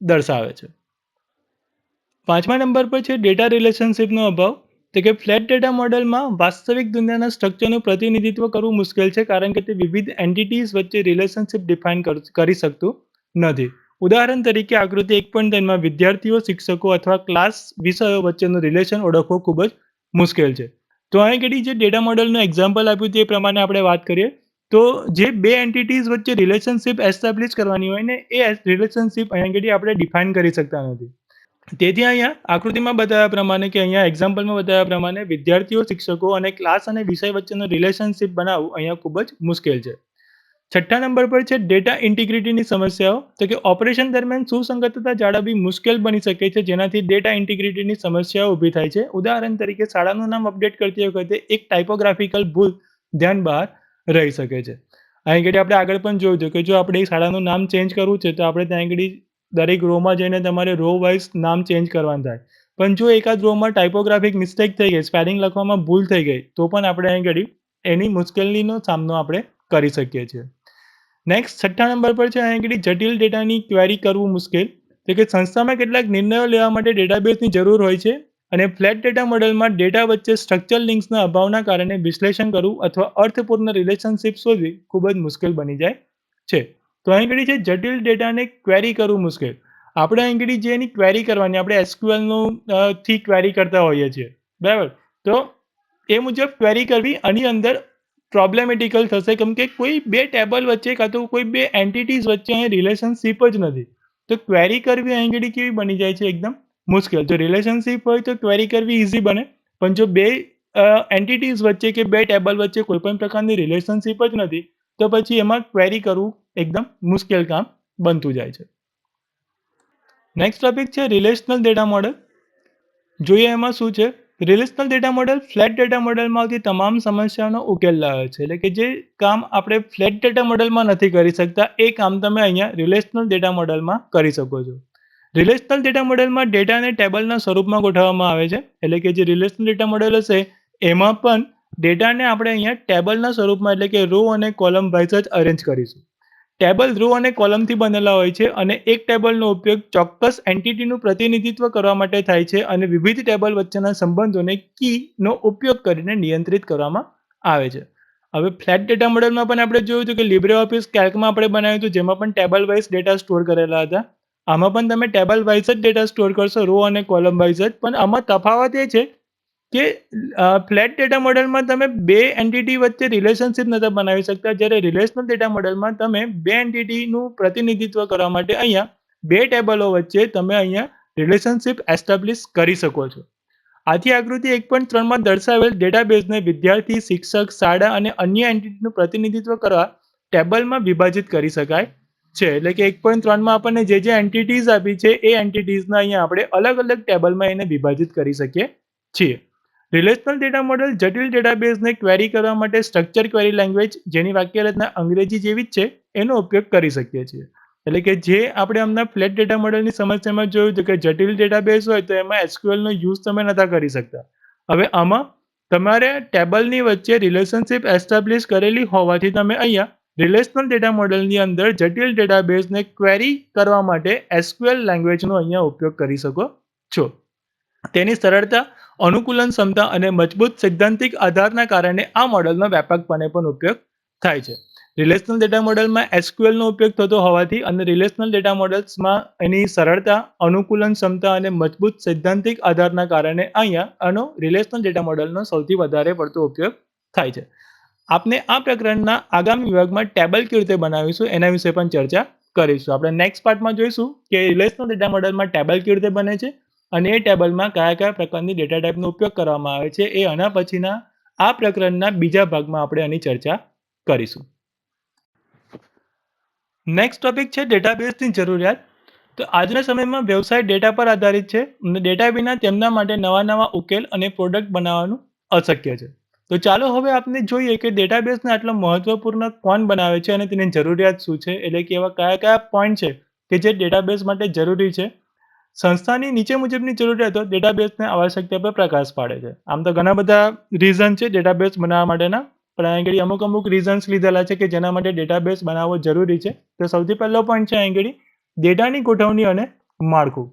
દર્શાવે છે. પાંચમા નંબર પર છે ડેટા રિલેશનશિપનો અભાવ. તો કે ફ્લેટ ડેટા મોડેલમાં વાસ્તવિક દુનિયાના સ્ટ્રક્ચરનું પ્રતિનિધિત્વ કરવું મુશ્કેલ છે કારણ કે તે વિવિધ એન્ટિટીઝ વચ્ચે રિલેશનશિપ ડિફાઇન કરી શકતું નથી. ઉદાહરણ તરીકે આકૃતિ 1.3માં વિદ્યાર્થીઓ, શિક્ષકો અથવા ક્લાસ વિષયો વચ્ચેનું રિલેશન ઓળખવું ખૂબ જ મુશ્કેલ છે. તો અહીં આગળ જે ડેટા મોડેલનું એક્ઝામ્પલ આપ્યું તે પ્રમાણે આપણે વાત કરીએ તો જે બે એન્ટિટીઝ વચ્ચે રિલેશનશિપ એસ્ટાબ્લિશ કરવાની હોય ને એ રિલેશનશિપ અહીં આગળ આપણે ડિફાઇન કરી શકતા નથી. તેથી અહીંયા આકૃતિમાં બતાવ્યા પ્રમાણે કે અહીંયા એક્ઝામ્પલમાં બતાવ્યા પ્રમાણે વિદ્યાર્થીઓ, શિક્ષકો અને ક્લાસ અને વિષય વચ્ચેનો રિલેશનશિપ બનાવવું અહીંયા ખૂબ જ મુશ્કેલ છે. છઠ્ઠા નંબર પર છે ડેટા ઇન્ટિગ્રિટીની સમસ્યાઓ. તો કે ઓપરેશન દરમિયાન સુસંગતતા જાળવવી મુશ્કેલ બની શકે છે, જેનાથી ડેટા ઇન્ટિગ્રિટીની સમસ્યાઓ ઊભી થાય છે. ઉદાહરણ તરીકે શાળાનું નામ અપડેટ કરતી વખતે એક ટાઇપોગ્રાફિકલ ભૂલ ધ્યાન બહાર રહી શકે છે. અહીં આગળ આપણે આગળ પણ જોયું હતું કે જો આપણે શાળાનું નામ ચેન્જ કરવું છે તો આપણે ત્યાં આગળ દરેક રોમાં જઈને તમારે રો વાઇઝ નામ ચેન્જ કરવાનું થાય. પણ જો એકાદ રોમાં ટાઇપોગ્રાફિક મિસ્ટેક થઈ ગઈ, સ્પેલિંગ લખવામાં ભૂલ થઈ ગઈ, તો પણ આપણે અહીં આગળ એની મુશ્કેલીનો સામનો આપણે કરી શકીએ છીએ. નેક્સ્ટ છઠ્ઠા નંબર પર છે અહીં આગળ જટિલ ડેટાની ક્વેરી કરવું મુશ્કેલ. એટલે કે સંસ્થામાં કેટલાક નિર્ણયો લેવા માટે ડેટાબેઝની જરૂર હોય છે અને ફ્લેટ ડેટા મોડેલમાં ડેટા વચ્ચે સ્ટ્રક્ચર લિંક્સના અભાવના કારણે વિશ્લેષણ કરવું અથવા અર્થપૂર્ણ રિલેશનશિપ શોધવી ખૂબ જ મુશ્કેલ બની જાય છે. તો અહીં ઘડી છે જટિલ ડેટાને ક્વેરી કરવું મુશ્કેલ. આપણે અહીં ઘડી જે એની ક્વેરી કરવાની આપણે એસક્યુએલનું થી ક્વેરી કરતા હોઈએ છીએ, બરાબર. તો એ મુજબ ક્વેરી કરવી આની અંદર પ્રોબ્લેમેટિકલ થશે, કેમ કે કોઈ બે ટેબલ વચ્ચે કાં તો કોઈ બે એન્ટિટીઝ વચ્ચે અહીં રિલેશનશિપ જ નથી. તો ક્વેરી કરવી અહીં ઘડી કેવી બની જાય છે? એકદમ મુશ્કેલ. જો રિલેશનશિપ હોય તો ક્વેરી કરવી ઇઝી બને, પણ જો બે એન્ટિટીઝ વચ્ચે કે બે ટેબલ વચ્ચે કોઈ પણ પ્રકારની રિલેશનશિપ જ નથી, તો પછી એમાં ક્વેરી કરવું એકદમ મુશ્કેલ કામ બનતું જાય છે. નેક્સ્ટ ટોપિક છે રિલેશનલ ડેટા મોડેલ. જોઈએ એમાં શું છે. Relational data model flat data મોડેલમાં આવતી તમામ સમસ્યાઓનો ઉકેલ લાવે છે. એટલે કે જે કામ આપણે ફ્લેટ ડેટા મોડેલમાં નથી કરી શકતા એ કામ તમે અહીંયા રિલેશનલ ડેટા મોડેલમાં કરી શકો છો. રિલેશનલ ડેટા મોડેલમાં ડેટાને ટેબલના સ્વરૂપમાં ગોઠવવામાં આવે છે. એટલે કે જે રિલેશનલ ડેટા મોડેલ હશે એમાં પણ ડેટાને આપણે અહીંયા ટેબલના સ્વરૂપમાં એટલે કે રો અને કોલમ વાઇઝ જ અરેન્જ કરીશું. ટેબલ રો અને કોલમથી બનેલા હોય છે અને એક ટેબલનો ઉપયોગ ચોક્કસ એન્ટિટીનું પ્રતિનિધિત્વ કરવા માટે થાય છે અને વિવિધ ટેબલ વચ્ચેના સંબંધોને કીનો ઉપયોગ કરીને નિયંત્રિત કરવામાં આવે છે. હવે ફ્લેટ ડેટા મોડેલમાં પણ આપણે જોયું હતું કે LibreOffice કેલ્કમાં આપણે બનાવ્યું હતું, જેમાં પણ ટેબલ વાઇઝ ડેટા સ્ટોર કરેલા હતા. આમાં પણ તમે ટેબલ વાઇઝ જ ડેટા સ્ટોર કરશો, રો અને કોલમ વાઇઝ જ. પણ આમાં તફાવત એ છે કે ફ્લેટ ડેટા મોડેલમાં તમે બે એન્ટિટી વચ્ચે રિલેશનશિપ નથી બનાવી શકતા, જ્યારે રિલેશનલ ડેટા મોડેલમાં તમે બે એન્ટિટીનું પ્રતિનિધિત્વ કરવા માટે અહીંયા બે ટેબલો વચ્ચે તમે અહીંયા રિલેશનશિપ એસ્ટાબ્લિશ કરી શકો છો. આથી આકૃતિ 1.3માં દર્શાવેલ ડેટાબેઝને વિદ્યાર્થી, શિક્ષક, શાળા અને અન્ય એન્ટિટીનું પ્રતિનિધિત્વ કરવા ટેબલમાં વિભાજિત કરી શકાય છે. એટલે કે 1.3માં આપણને જે એન્ટિટીઝ આપી છે એ એન્ટિટીઝને અહીંયા આપણે અલગ અલગ ટેબલમાં એને વિભાજિત કરી શકીએ છીએ. રિલેશનલ ડેટા મોડેલ જટિલ ડેટાબેઝને ક્વેરી કરવા માટે સ્ટ્રક્ચર ક્વેરી લેંગ્વેજ, જેની વાક્યરચના અંગ્રેજી જેવી જ છે, એનો ઉપયોગ કરી શકીએ છીએ. એટલે કે જે આપણે હમણાં ફ્લેટ ડેટા મોડેલની સમસ્યામાં જોયું હતું કે જટિલ ડેટાબેઝ હોય તો એમાં એસક્યુએલનો યુઝ તમે નતા કરી શકતા. હવે આમાં તમારે ટેબલની વચ્ચે રિલેશનશિપ એસ્ટાબ્લિશ કરેલી હોવાથી તમે અહીંયા રિલેશનલ ડેટા મોડેલની અંદર જટિલ ડેટાબેઝને ક્વેરી કરવા માટે એસક્યુએલ લેંગ્વેજનો અહીંયા ઉપયોગ કરી શકો છો. તેની સરળતા, અનુકૂલન ક્ષમતા અને મજબૂત સૈદ્ધાંતિક આધારના કારણે આ મોડેલનો વ્યાપકપણે પણ ઉપયોગ થાય છે. રિલેશનલ ડેટા મોડેલમાં એસક્યુએલનો ઉપયોગ થતો હોવાથી અને રિલેશનલ ડેટા મોડેલ્સમાં એની સરળતા, અનુકૂલન ક્ષમતા અને મજબૂત સૈદ્ધાંતિક આધારના કારણે અહીંયા આનો રિલેશનલ ડેટા મોડેલનો સૌથી વધારે પડતો ઉપયોગ થાય છે. આપને આ પ્રકરણના આગામી વિભાગમાં ટેબલ કેવી રીતે બનાવીશું એના વિશે પણ ચર્ચા કરીશું. આપણે નેક્સ્ટ પાર્ટમાં જોઈશું કે રિલેશનલ ડેટા મોડેલમાં ટેબલ કેવી રીતે બને છે અને એ ટેબલમાં કયા કયા પ્રકારની ડેટા ટાઈપનો ઉપયોગ કરવામાં આવે છે એ આના પછીના આ પ્રકરણના બીજા ભાગમાં આપણે આની ચર્ચા કરીશું. નેક્સ્ટ ટોપિક છે ડેટાબેઝની જરૂરિયાત. તો આજના સમયમાં વ્યવસાય ડેટા પર આધારિત છે અને ડેટા વિના તેમના માટે નવા ઉકેલ અને પ્રોડક્ટ બનાવવાનું અશક્ય છે. તો ચાલો હવે આપણે જોઈએ કે ડેટાબેઝને આટલો મહત્વપૂર્ણ કોણ બનાવે છે અને તેની જરૂરિયાત શું છે, એટલે કે એવા કયા કયા પોઈન્ટ છે કે જે ડેટાબેઝ માટે જરૂરી છે. સંસ્થાની નીચે મુજબની જરૂરિયાતો ડેટાબેઝને આવશ્યકતા પર પ્રકાશ પાડે છે. આમ તો ઘણા બધા રીઝન છે ડેટાબેઝ બનાવવા માટેના, પણ અહીં અમુક રીઝન્સ લીધેલા છે કે જેના માટે ડેટાબેઝ બનાવવો જરૂરી છે. તો સૌથી પહેલો પોઈન્ટ છે અહીં ડેટાની ગોઠવણી અને માળખું.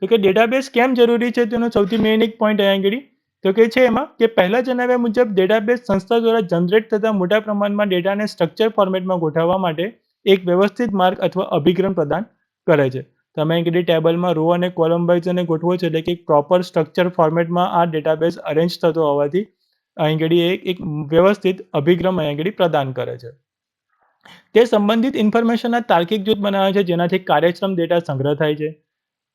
તો કે ડેટાબેઝ કેમ જરૂરી છે તેનો સૌથી મેઇન એક પોઈન્ટ અહીં તો કે છે એમાં કે પહેલા જણાવ્યા મુજબ ડેટાબેઝ સંસ્થા દ્વારા જનરેટ થતા મોટા પ્રમાણમાં ડેટાને સ્ટ્રક્ચર ફોર્મેટમાં ગોઠવવા માટે એક વ્યવસ્થિત માર્ગ અથવા અભિગમ પ્રદાન કરે છે. તમે અહીં ટેબલમાં રો અને કોલમ વાઇઝ અને ગોઠવો છો, એટલે કે પ્રોપર સ્ટ્રક્ચર ફોર્મેટમાં આ ડેટાબેઝ અરેન્જ થતો હોવાથી અહીં એક વ્યવસ્થિત અભિગમ અહીં પ્રદાન કરે છે. તે સંબંધિત ઇન્ફોર્મેશનના તાર્કિક જૂથ બનાવે છે જેનાથી કાર્યક્ષમ ડેટા સંગ્રહ થાય છે.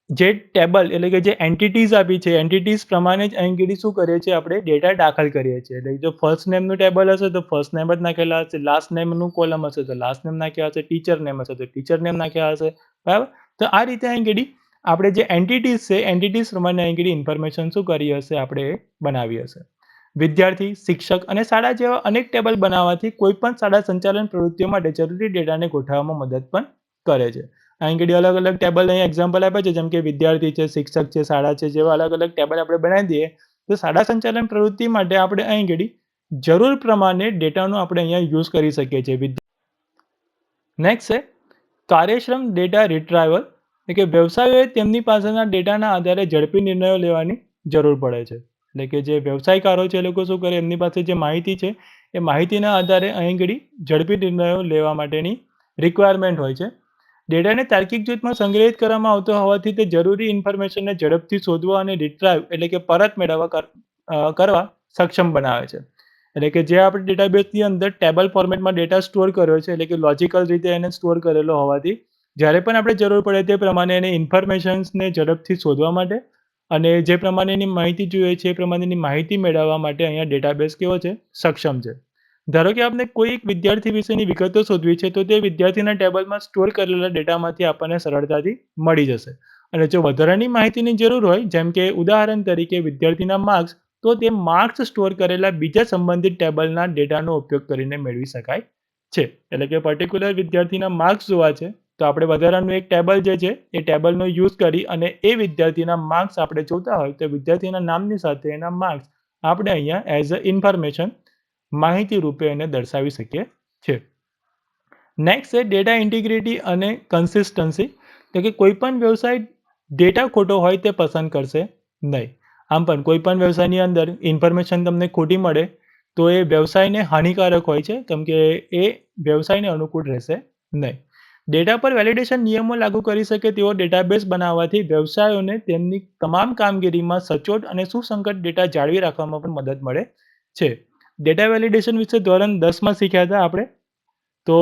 જે ટેબલ એટલે કે જે એન્ટિટીઝ આપી છે એન્ટિટીઝ પ્રમાણે જ અહીં શું કરીએ છીએ આપણે ડેટા દાખલ કરીએ છીએ. એટલે જો ફર્સ્ટ નેમનું ટેબલ હશે તો ફર્સ્ટ નેમ જ નાખેલા હશે, લાસ્ટ નેમનું કોલમ હશે તો લાસ્ટ નેમ નાખ્યા હશે, ટીચર નેમ હશે તો ટીચર નેમ નાખ્યા હશે, બરાબર. તો આ રીતે અહીં આપણે જે એન્ટિટીઝ છે એન્ટિટીઝ પ્રમાણે અહીં ઇન્ફોર્મેશન શું કરી હશે આપણે બનાવી હશે. વિદ્યાર્થી, શિક્ષક અને શાળા જેવા અનેક ટેબલ બનાવવાથી કોઈપણ શાળા સંચાલન પ્રવૃત્તિઓ માટે જરૂરી ડેટાને ગોઠવવામાં મદદ પણ કરે છે. અહીં અલગ અલગ ટેબલ અહીં એક્ઝામ્પલ આપ્યા છે, જેમ કે વિદ્યાર્થી છે, શિક્ષક છે, શાળા છે, જેવા અલગ અલગ ટેબલ આપણે બનાવી દઈએ તો શાળા સંચાલન પ્રવૃત્તિ માટે આપણે અહીં જરૂર પ્રમાણે ડેટાનો આપણે અહીંયા યુઝ કરી શકીએ છીએ. નેક્સ્ટ છે કાર્યક્ષમ ડેટા રિટ્રાઈવલ. કે વ્યવસાયોએ તેમની પાસેના ડેટાના આધારે ઝડપી નિર્ણયો લેવાની જરૂર પડે છે. એટલે કે જે વ્યવસાયકારો છે એ લોકો શું કરે, એમની પાસે જે માહિતી છે એ માહિતીના આધારે અહીં ઘડી ઝડપી નિર્ણયો લેવા માટેની રિક્વાયરમેન્ટ હોય છે. ડેટાને તાર્કિક જૂથમાં સંગ્રહિત કરવામાં આવતો હોવાથી તે જરૂરી ઇન્ફોર્મેશનને ઝડપથી શોધવા અને રિટ્રાઈવ એટલે કે પરત મેળવવા કરવા સક્ષમ બનાવે છે. એટલે કે જે આપણે ડેટાબેઝની અંદર ટેબલ ફોર્મેટમાં ડેટા સ્ટોર કર્યો છે, એટલે કે લોજિકલ રીતે એને સ્ટોર કરેલો હોવાથી જ્યારે પણ આપણે જરૂર પડે તે પ્રમાણે એને ઇન્ફોર્મેશન્સને ઝડપથી શોધવા માટે અને જે પ્રમાણેની માહિતી જોઈએ છે એ પ્રમાણેની માહિતી મેળવવા માટે અહીંયા ડેટાબેઝ કેવો છે, સક્ષમ છે. ધારો કે આપણે કોઈ એક વિદ્યાર્થી વિશેની વિગતો શોધવી છે, તો તે વિદ્યાર્થીના ટેબલમાં સ્ટોર કરેલા ડેટામાંથી આપણને સરળતાથી મળી જશે. અને જો વધારાની માહિતીની જરૂર હોય, જેમ કે ઉદાહરણ તરીકે વિદ્યાર્થીના માર્ક્સ, તો તે માર્ક્સ સ્ટોર કરેલા બીજા સંબંધિત ટેબલના ડેટાનો ઉપયોગ કરીને મેળવી શકાય છે. એટલે કે પર્ટિક્યુલર વિદ્યાર્થીના માર્ક્સ જોવા છે, તો આપણે વધારાનું એક ટેબલ જે છે એ ટેબલનો યુઝ કરી અને એ વિદ્યાર્થીના માર્ક્સ આપણે જોતા હોય તો વિદ્યાર્થીના નામની સાથે એના માર્ક્સ આપણે અહીંયા એઝ અ ઇન્ફોર્મેશન માહિતી રૂપે એને દર્શાવી શકીએ છીએ. નેક્સ્ટ છે ડેટા ઇન્ટિગ્રિટી અને કન્સિસ્ટન્સી. તો કે કોઈ પણ વ્યવસાય ડેટા ખોટો હોય તે પસંદ કરશે નહીં. આમ પણ કોઈ પણ વ્યવસાયની અંદર ઇન્ફોર્મેશન તમને ખોટી મળે તો એ વ્યવસાયને હાનિકારક હોય છે, કેમ કે એ વ્યવસાયને અનુકૂળ રહેશે નહીં. ડેટા પર વેલિડેશન નિયમો લાગુ કરી શકે તેવો ડેટાબેઝ બનાવવાથી વ્યવસાયોને તેમની તમામ કામગીરીમાં સચોટ અને સુસંગત ડેટા જાળવી રાખવામાં પણ મદદ મળે છે. ડેટા વેલિડેશન વિશે ધોરણ 10માં શીખ્યા હતા આપણે. તો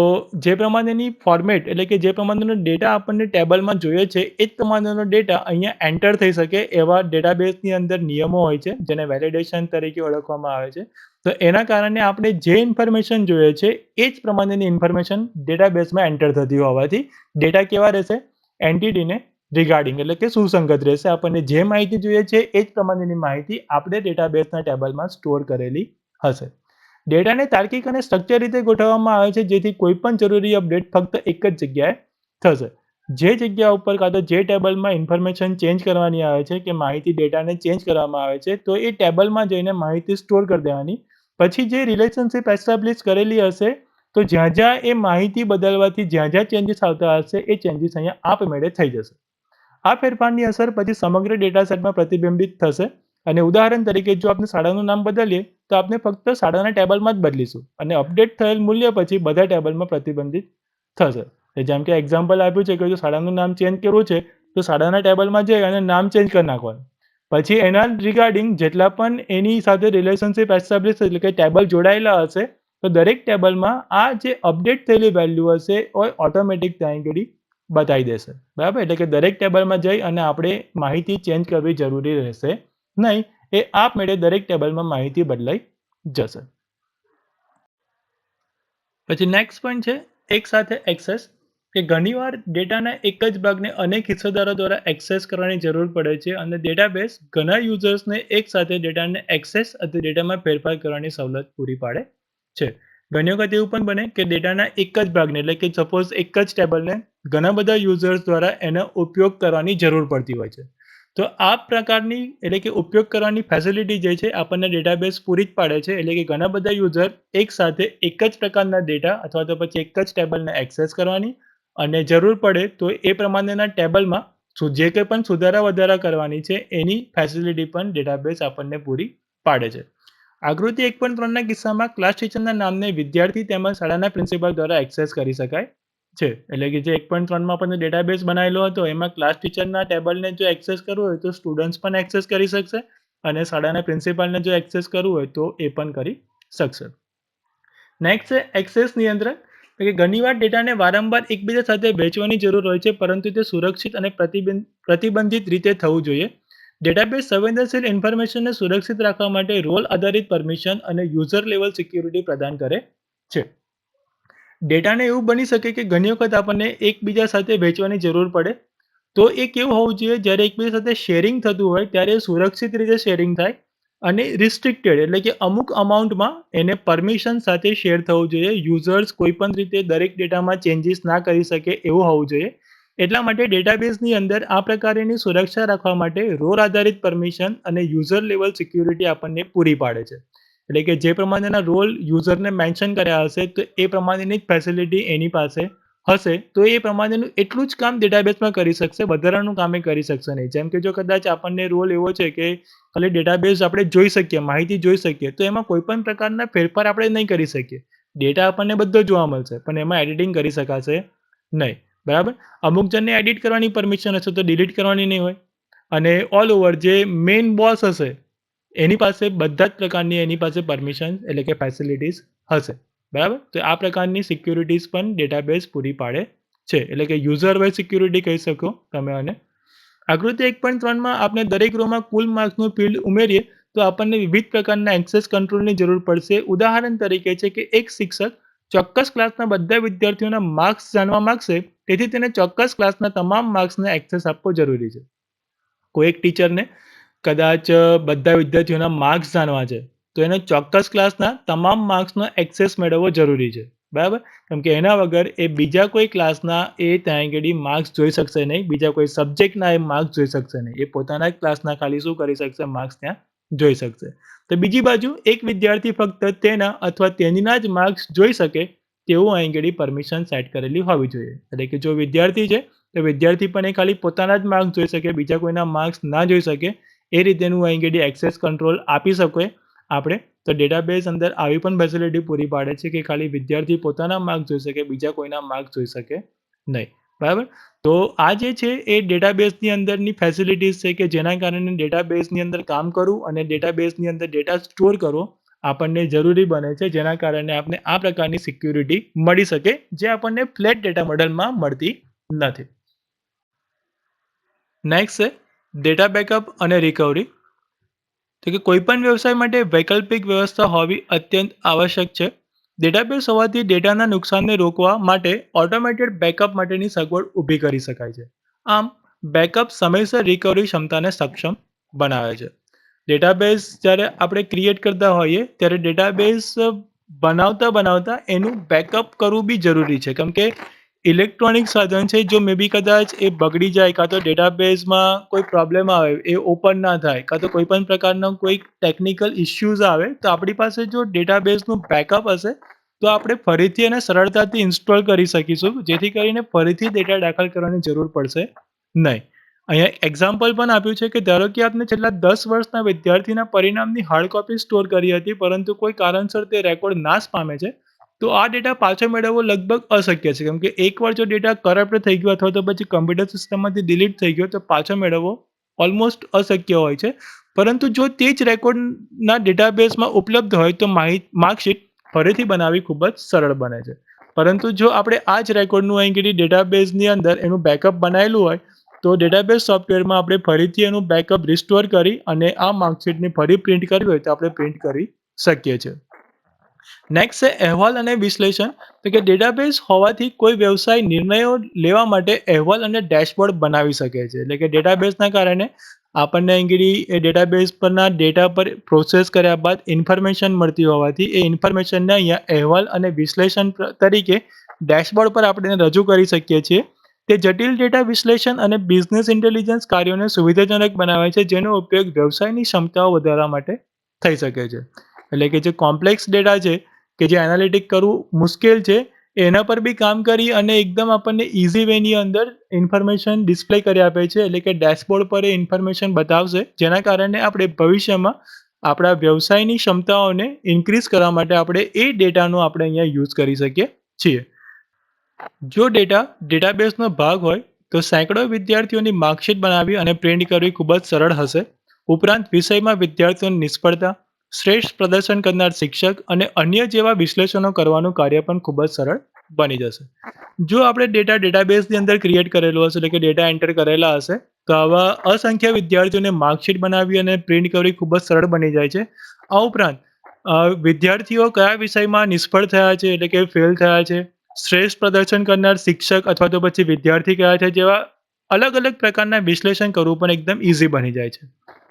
જે પ્રમાણેની ફોર્મેટ એટલે કે જે પ્રમાણેનો ડેટા આપણને ટેબલમાં જોઈએ છે એ જ પ્રમાણેનો ડેટા અહીંયા એન્ટર થઈ શકે એવા ડેટાબેઝની અંદર નિયમો હોય છે, જેને વેલિડેશન તરીકે ઓળખવામાં આવે છે. તો એના કારણે આપણે જે ઇન્ફોર્મેશન જોઈએ છે એ જ પ્રમાણેની ઇન્ફોર્મેશન ડેટાબેઝમાં એન્ટર થતી હોવાથી ડેટા કેવા રહેશે, એન્ટિટીને રિગાર્ડિંગ એટલે કે સુસંગત રહેશે. આપણને જે માહિતી જોઈએ છે એ જ પ્રમાણેની માહિતી આપણે ડેટાબેઝના ટેબલમાં સ્ટોર કરેલી હશે. ડેટાને તાર્કિક અને સ્ટ્રક્ચર રીતે ગોઠવવામાં આવે છે, જેથી કોઈ પણ જરૂરી અપડેટ ફક્ત એક જ જગ્યાએ થશે. જે જગ્યા ઉપર કાં તો જે ટેબલમાં ઇન્ફોર્મેશન ચેન્જ કરવાની આવે છે કે માહિતી ડેટાને ચેન્જ કરવામાં આવે છે, તો એ ટેબલમાં જઈને માહિતી સ્ટોર કરી દેવાની. પછી જે રિલેશનશિપ એસ્ટાબ્લિશ કરેલી હશે, તો જ્યાં જ્યાં એ માહિતી બદલવાથી જ્યાં જ્યાં ચેન્જીસ આવતા હશે એ ચેન્જીસ અહીંયા આપમેળે થઈ જશે. આ ફેરફારની અસર પછી સમગ્ર ડેટા સેટમાં પ્રતિબિંબિત થશે. અને ઉદાહરણ તરીકે જો આપણે શાળાનું નામ બદલીએ તો આપણે ફક્ત શાળાના ટેબલમાં જ બદલીશું અને અપડેટ થયેલ મૂલ્ય પછી બધા ટેબલમાં પ્રતિબંધિત થશે. જેમ કે એક્ઝામ્પલ આપ્યું છે કે જો શાળાનું નામ ચેન્જ કરવું છે તો શાળાના ટેબલમાં જઈ અને નામ ચેન્જ કરી નાખવાનું. પછી એના રિગાર્ડિંગ જેટલા પણ એની સાથે રિલેશનશિપ એસ્ટાબ્લિશ એટલે કે ટેબલ જોડાયેલા હશે, તો દરેક ટેબલમાં આ જે અપડેટ થયેલી વેલ્યુ હશે એ ઓટોમેટિક ત્યાં આગળ બતાવી દેશે. બરાબર, એટલે કે દરેક ટેબલમાં જઈ અને આપણે માહિતી ચેન્જ કરવી જરૂરી રહેશે નહીં. એ આપમેળે દરેક ટેબલમાં માહિતી બદલાઈ જશે. પછી નેક્સ્ટ પોઈન્ટ છે એક સાથે એક્સેસ. કે ઘણીવાર ડેટાના એક જ ભાગને અનેક હિસ્સેદારો દ્વારા એક્સેસ કરવાની જરૂર પડે છે અને ડેટાબેઝ ઘણા યુઝર્સને એક સાથે ડેટાને એક્સેસ અથવા ડેટામાં ફેરફાર કરવાની સવલત પૂરી પાડે છે. ઘણી વખત એવું પણ બને કે ડેટાના એક જ ભાગને એટલે કે સપોઝ એક જ ટેબલને ઘણા બધા યુઝર્સ દ્વારા એનો ઉપયોગ કરવાની જરૂર પડતી હોય છે. તો આ પ્રકારની એટલે કે ઉપયોગ કરવાની ફેસિલિટી જે છે આપણને ડેટાબેઝ પૂરી જ પાડે છે. એટલે કે ઘણા બધા યુઝર એક સાથે એક જ પ્રકારના ડેટા અથવા તો પછી એક જ ટેબલને એક્સેસ કરવાની અને જરૂર પડે તો એ પ્રમાણેના ટેબલમાં જે કંઈ પણ સુધારા વધારા કરવાની છે એની ફેસિલિટી પણ ડેટાબેઝ આપણને પૂરી પાડે છે. આકૃતિ 1.3ના કિસ્સામાં ક્લાસ ટીચરના નામને વિદ્યાર્થી તેમજ શાળાના પ્રિન્સિપાલ દ્વારા એક્સેસ કરી શકાય છે. એટલે કે જે 1.3માં આપણને ડેટાબેઝ બનાવેલો હતો એમાં ક્લાસ ટીચરના ટેબલને જો એક્સેસ કરવું હોય તો સ્ટુડન્ટ્સ પણ એક્સેસ કરી શકશે અને શાળાના પ્રિન્સિપાલને જો એક્સેસ કરવું હોય તો એ પણ કરી શકશે. નેક્સ્ટ છે એક્સેસ નિયંત્રણ. કે ઘણીવાર ડેટાને વારંવાર એકબીજા સાથે વહેંચવાની જરૂર હોય છે, પરંતુ તે સુરક્ષિત અને પ્રતિબંધિત રીતે થવું જોઈએ. ડેટાબેઝ સંવેદનશીલ ઇન્ફોર્મેશનને સુરક્ષિત રાખવા માટે રોલ આધારિત પરમિશન અને યુઝર લેવલ સિક્યુરિટી પ્રદાન કરે છે. ડેટાને એવું બની શકે કે ઘણી વખત આપણને એકબીજા સાથે વહેંચવાની જરૂર પડે, તો એ કેવું હોવું જોઈએ, જ્યારે એકબીજા સાથે શેરિંગ થતું હોય ત્યારે સુરક્ષિત રીતે શેરિંગ થાય અને રિસ્ટ્રિક્ટેડ એટલે કે અમુક અમાઉન્ટમાં એને પરમિશન સાથે શેર થવું જોઈએ. યુઝર્સ કોઈ પણ રીતે દરેક ડેટામાં ચેન્જીસ ના કરી શકે એવું હોવું જોઈએ. એટલા માટે ડેટાબેઝની અંદર આ પ્રકારની સુરક્ષા રાખવા માટે રોલ આધારિત પરમિશન અને યુઝર લેવલ સિક્યુરિટી આપણને પૂરી પાડે છે. એટલે કે જે પ્રમાણેના રોલ યુઝરને મેન્શન કર્યા હશે તો એ પ્રમાણેની જ ફેસિલિટી એની પાસે હશે તો એ પ્રમાણેનું એટલું જ કામ ડેટાબેઝમાં કરી શકશે, વધારાનું કામ એ કરી શકશે નહીં. જેમ કે જો કદાચ આપણને રોલ એવો છે કે ખાલી ડેટાબેઝ આપણે જોઈ શકીએ, માહિતી જોઈ શકીએ, તો એમાં કોઈ પણ પ્રકારના ફેરફાર આપણે નહીં કરી શકીએ. ડેટા આપણને બધો જોવા મળશે પણ એમાં એડિટિંગ કરી શકાશે નહીં. બરાબર. અમુક જણને એડિટ કરવાની પરમિશન હશે તો ડિલીટ કરવાની નહીં હોય. અને ઓલ ઓવર જે મેઇન બોસ હશે એની પાસે બધા જ પ્રકારની એની પાસે પરમિશન એટલે કે ફેસિલિટીઝ હશે. બરાબર. તો આ પ્રકારની સિક્યુરિટીઝ પણ ડેટાબેઝ પૂરી પાડે છે. એટલે કે યુઝર વાઇઝ સિક્યુરિટી કહી શકો તમે. અને આકૃતિ 1.3માં આપણે દરેક રોમાં કુલ માર્ક્સનું ફિલ્ડ ઉમેરીએ તો આપણને વિવિધ પ્રકારના એક્સેસ કંટ્રોલની જરૂર પડશે. ઉદાહરણ તરીકે છે કે એક શિક્ષક ચોક્કસ ક્લાસના બધા વિદ્યાર્થીઓના માર્ક્સ જાણવા માંગશે, તેથી તેને ચોક્કસ ક્લાસના તમામ માર્ક્સને એક્સેસ આપવો જરૂરી છે. કોઈ એક ટીચરને કદાચ બધા વિદ્યાર્થીઓના માર્ક્સ જાણવા છે તો એને ચોક્કસ ક્લાસના તમામ માર્ક્સનો એક્સેસ મેળવવો જરૂરી છે. બરાબર. કેમ કે એના વગર એ બીજા કોઈ ક્લાસના એ ત્યાં આગળ માર્ક્સ જોઈ શકશે નહીં, બીજા કોઈ સબ્જેક્ટના એ માર્ક્સ જોઈ શકશે નહીં. એ પોતાના જ ક્લાસના ખાલી શું કરી શકશે, માર્ક્સ ત્યાં જોઈ શકશે. તો બીજી બાજુ એક વિદ્યાર્થી ફક્ત તેના અથવા તેનીના જ માર્ક્સ જોઈ શકે તેવું અહીં આગળ પરમિશન સેટ કરેલી હોવી જોઈએ. એટલે કે જો વિદ્યાર્થી છે તો વિદ્યાર્થી પણ એ ખાલી પોતાના જ માર્ક્સ જોઈ શકે, બીજા કોઈના માર્ક્સ ના જોઈ શકે. એ રીતેનું અહીં આગળ એક્સેસ કંટ્રોલ આપી શકીએ આપણે. તો ડેટાબેઝ અંદર આવી પણ ફેસિલિટી પૂરી પાડે છે કે ખાલી વિદ્યાર્થી પોતાના માર્ક્સ જોઈ શકે, બીજા કોઈના માર્ક્સ જોઈ શકે નહીં. બરાબર. તો આ જે છે એ ડેટાબેઝની અંદરની ફેસિલિટીઝ છે કે જેના કારણે ડેટાબેઝની અંદર કામ કરવું અને ડેટાબેઝની અંદર ડેટા સ્ટોર કરવો આપણને જરૂરી બને છે, જેના કારણે આપણે આ પ્રકારની સિક્યુરિટી મળી શકે જે આપણને ફ્લેટ ડેટા મોડેલમાં મળતી નથી. નેક્સ્ટ છે ડેટા બેકઅપ અને રિકવરી. તો કે કોઈપણ વ્યવસાય માટે વૈકલ્પિક વ્યવસ્થા હોવી અત્યંત આવશ્યક છે. ડેટાબેઝ હોવાથી ડેટાના નુકસાનને રોકવા માટે ઓટોમેટેડ બેકઅપ માટેની સગવડ ઊભી કરી શકાય છે. આમ બેકઅપ સમયસર રિકવરી ક્ષમતાને સક્ષમ બનાવે છે. ડેટાબેઝ જ્યારે આપણે ક્રિએટ કરતા હોઈએ ત્યારે ડેટાબેઝ બનાવતા એનું બેકઅપ કરવું બી જરૂરી છે. કેમ કે ઇલેક્ટ્રોનિક સાધન છે, જો મે બી કદાચ એ બગડી જાય કાં તો ડેટાબેઝમાં કોઈ પ્રોબ્લેમ આવે, એ ઓપન ના થાય, કાં તો કોઈ પણ પ્રકારનો કોઈ ટેકનિકલ ઇશ્યુઝ આવે તો આપણી પાસે જો ડેટાબેઝનું બેકઅપ હશે તો આપણે ફરીથી એને સરળતાથી ઇન્સ્ટોલ કરી શકીશું, જેથી કરીને ફરીથી ડેટા દાખલ કરવાની જરૂર પડશે નહીં. અહીંયા એક્ઝામ્પલ પણ આપ્યું છે કે ધારો કે આપને છેલ્લા 10 વર્ષના વિદ્યાર્થીના પરિણામની હાર્ડ કોપી સ્ટોર કરી હતી, પરંતુ કોઈ કારણસર તે રેકોર્ડ નાશ પામે છે, તો આ ડેટા પાછો મેળવવો લગભગ અશક્ય છે. કેમ કે એકવાર જો ડેટા કરપ્ટ થઈ ગયો અથવા તો પછી કમ્પ્યુટર સિસ્ટમમાંથી ડિલીટ થઈ ગયો તો પાછો મેળવવો ઓલમોસ્ટ અશક્ય હોય છે. પરંતુ જો તે જ રેકોર્ડના ડેટાબેઝમાં ઉપલબ્ધ હોય તો માર્કશીટ ફરીથી બનાવવી ખૂબ જ સરળ બને છે. પરંતુ જો આપણે આ જ રેકોર્ડનું અહીં ડેટાબેઝની અંદર એનું બેકઅપ બનાવેલું હોય તો ડેટાબેઝ સોફ્ટવેરમાં આપણે ફરીથી એનું બેકઅપ રિસ્ટોર કરી અને આ માર્કશીટની ફરી પ્રિન્ટ કરવી હોય તો આપણે પ્રિન્ટ કરી શકીએ છીએ. નેક્સ્ટ છે અહેવાલ અને વિશ્લેષણ. તો કે ડેટાબેઝ હોવાથી કોઈ વ્યવસાય નિર્ણયો લેવા માટે અહેવાલ અને ડેશબોર્ડ બનાવી શકે છે. એટલે કે ડેટાબેઝના કારણે આપણને અહીં એ ડેટાબેઝ પરના ડેટા પર પ્રોસેસ કર્યા બાદ ઇન્ફોર્મેશન મળતી હોવાથી એ ઇન્ફોર્મેશનને અહીંયા અહેવાલ અને વિશ્લેષણ તરીકે ડેશબોર્ડ પર આપણે રજૂ કરી શકીએ છીએ. તે જટિલ ડેટા વિશ્લેષણ અને બિઝનેસ ઇન્ટેલિજન્સ કાર્યોને સુવિધાજનક બનાવે છે, જેનો ઉપયોગ વ્યવસાયની ક્ષમતાઓ વધારવા માટે થઈ શકે છે. એટલે કે જે કોમ્પ્લેક્સ ડેટા છે કે જે એનાલિટિક કરવું મુશ્કેલ છે એના પર બી કામ કરી અને એકદમ આપણને ઇઝી વેની અંદર ઇન્ફોર્મેશન ડિસ્પ્લે કરી આપે છે. એટલે કે ડેશબોર્ડ પર એ ઇન્ફોર્મેશન બતાવશે, જેના કારણે આપણે ભવિષ્યમાં આપણા વ્યવસાયની ક્ષમતાઓને ઇન્ક્રીઝ કરવા માટે આપણે એ ડેટાનો આપણે અહીંયા યુઝ કરી શકીએ છીએ. જો ડેટા ડેટાબેઝનો ભાગ હોય તો સેંકડો વિદ્યાર્થીઓની માર્કશીટ બનાવવી અને પ્રિન્ટ કરવી ખૂબ જ સરળ હશે. ઉપરાંત વિષયમાં વિદ્યાર્થીઓની નિષ્ફળતા, શ્રેષ્ઠ પ્રદર્શન કરનાર શિક્ષક અને અન્ય જેવા વિશ્લેષણો કરવાનું કાર્ય પણ ખૂબ જ સરળ બની જશે. જો આપણે ડેટાબેઝની અંદર ક્રિએટ કરેલું હશે, એટલે કે ડેટા એન્ટર કરેલા હશે, તો આવા અસંખ્ય વિદ્યાર્થીઓને માર્કશીટ બનાવવી અને પ્રિન્ટ કરવી ખૂબ જ સરળ બની જાય છે. આ ઉપરાંત વિદ્યાર્થીઓ કયા વિષયમાં નિષ્ફળ થયા છે, એટલે કે ફેલ થયા છે, શ્રેષ્ઠ પ્રદર્શન કરનાર શિક્ષક અથવા તો પછી વિદ્યાર્થી કયા છે, જેવા અલગ અલગ પ્રકારના વિશ્લેષણ કરવું પણ એકદમ ઇઝી બની જાય છે.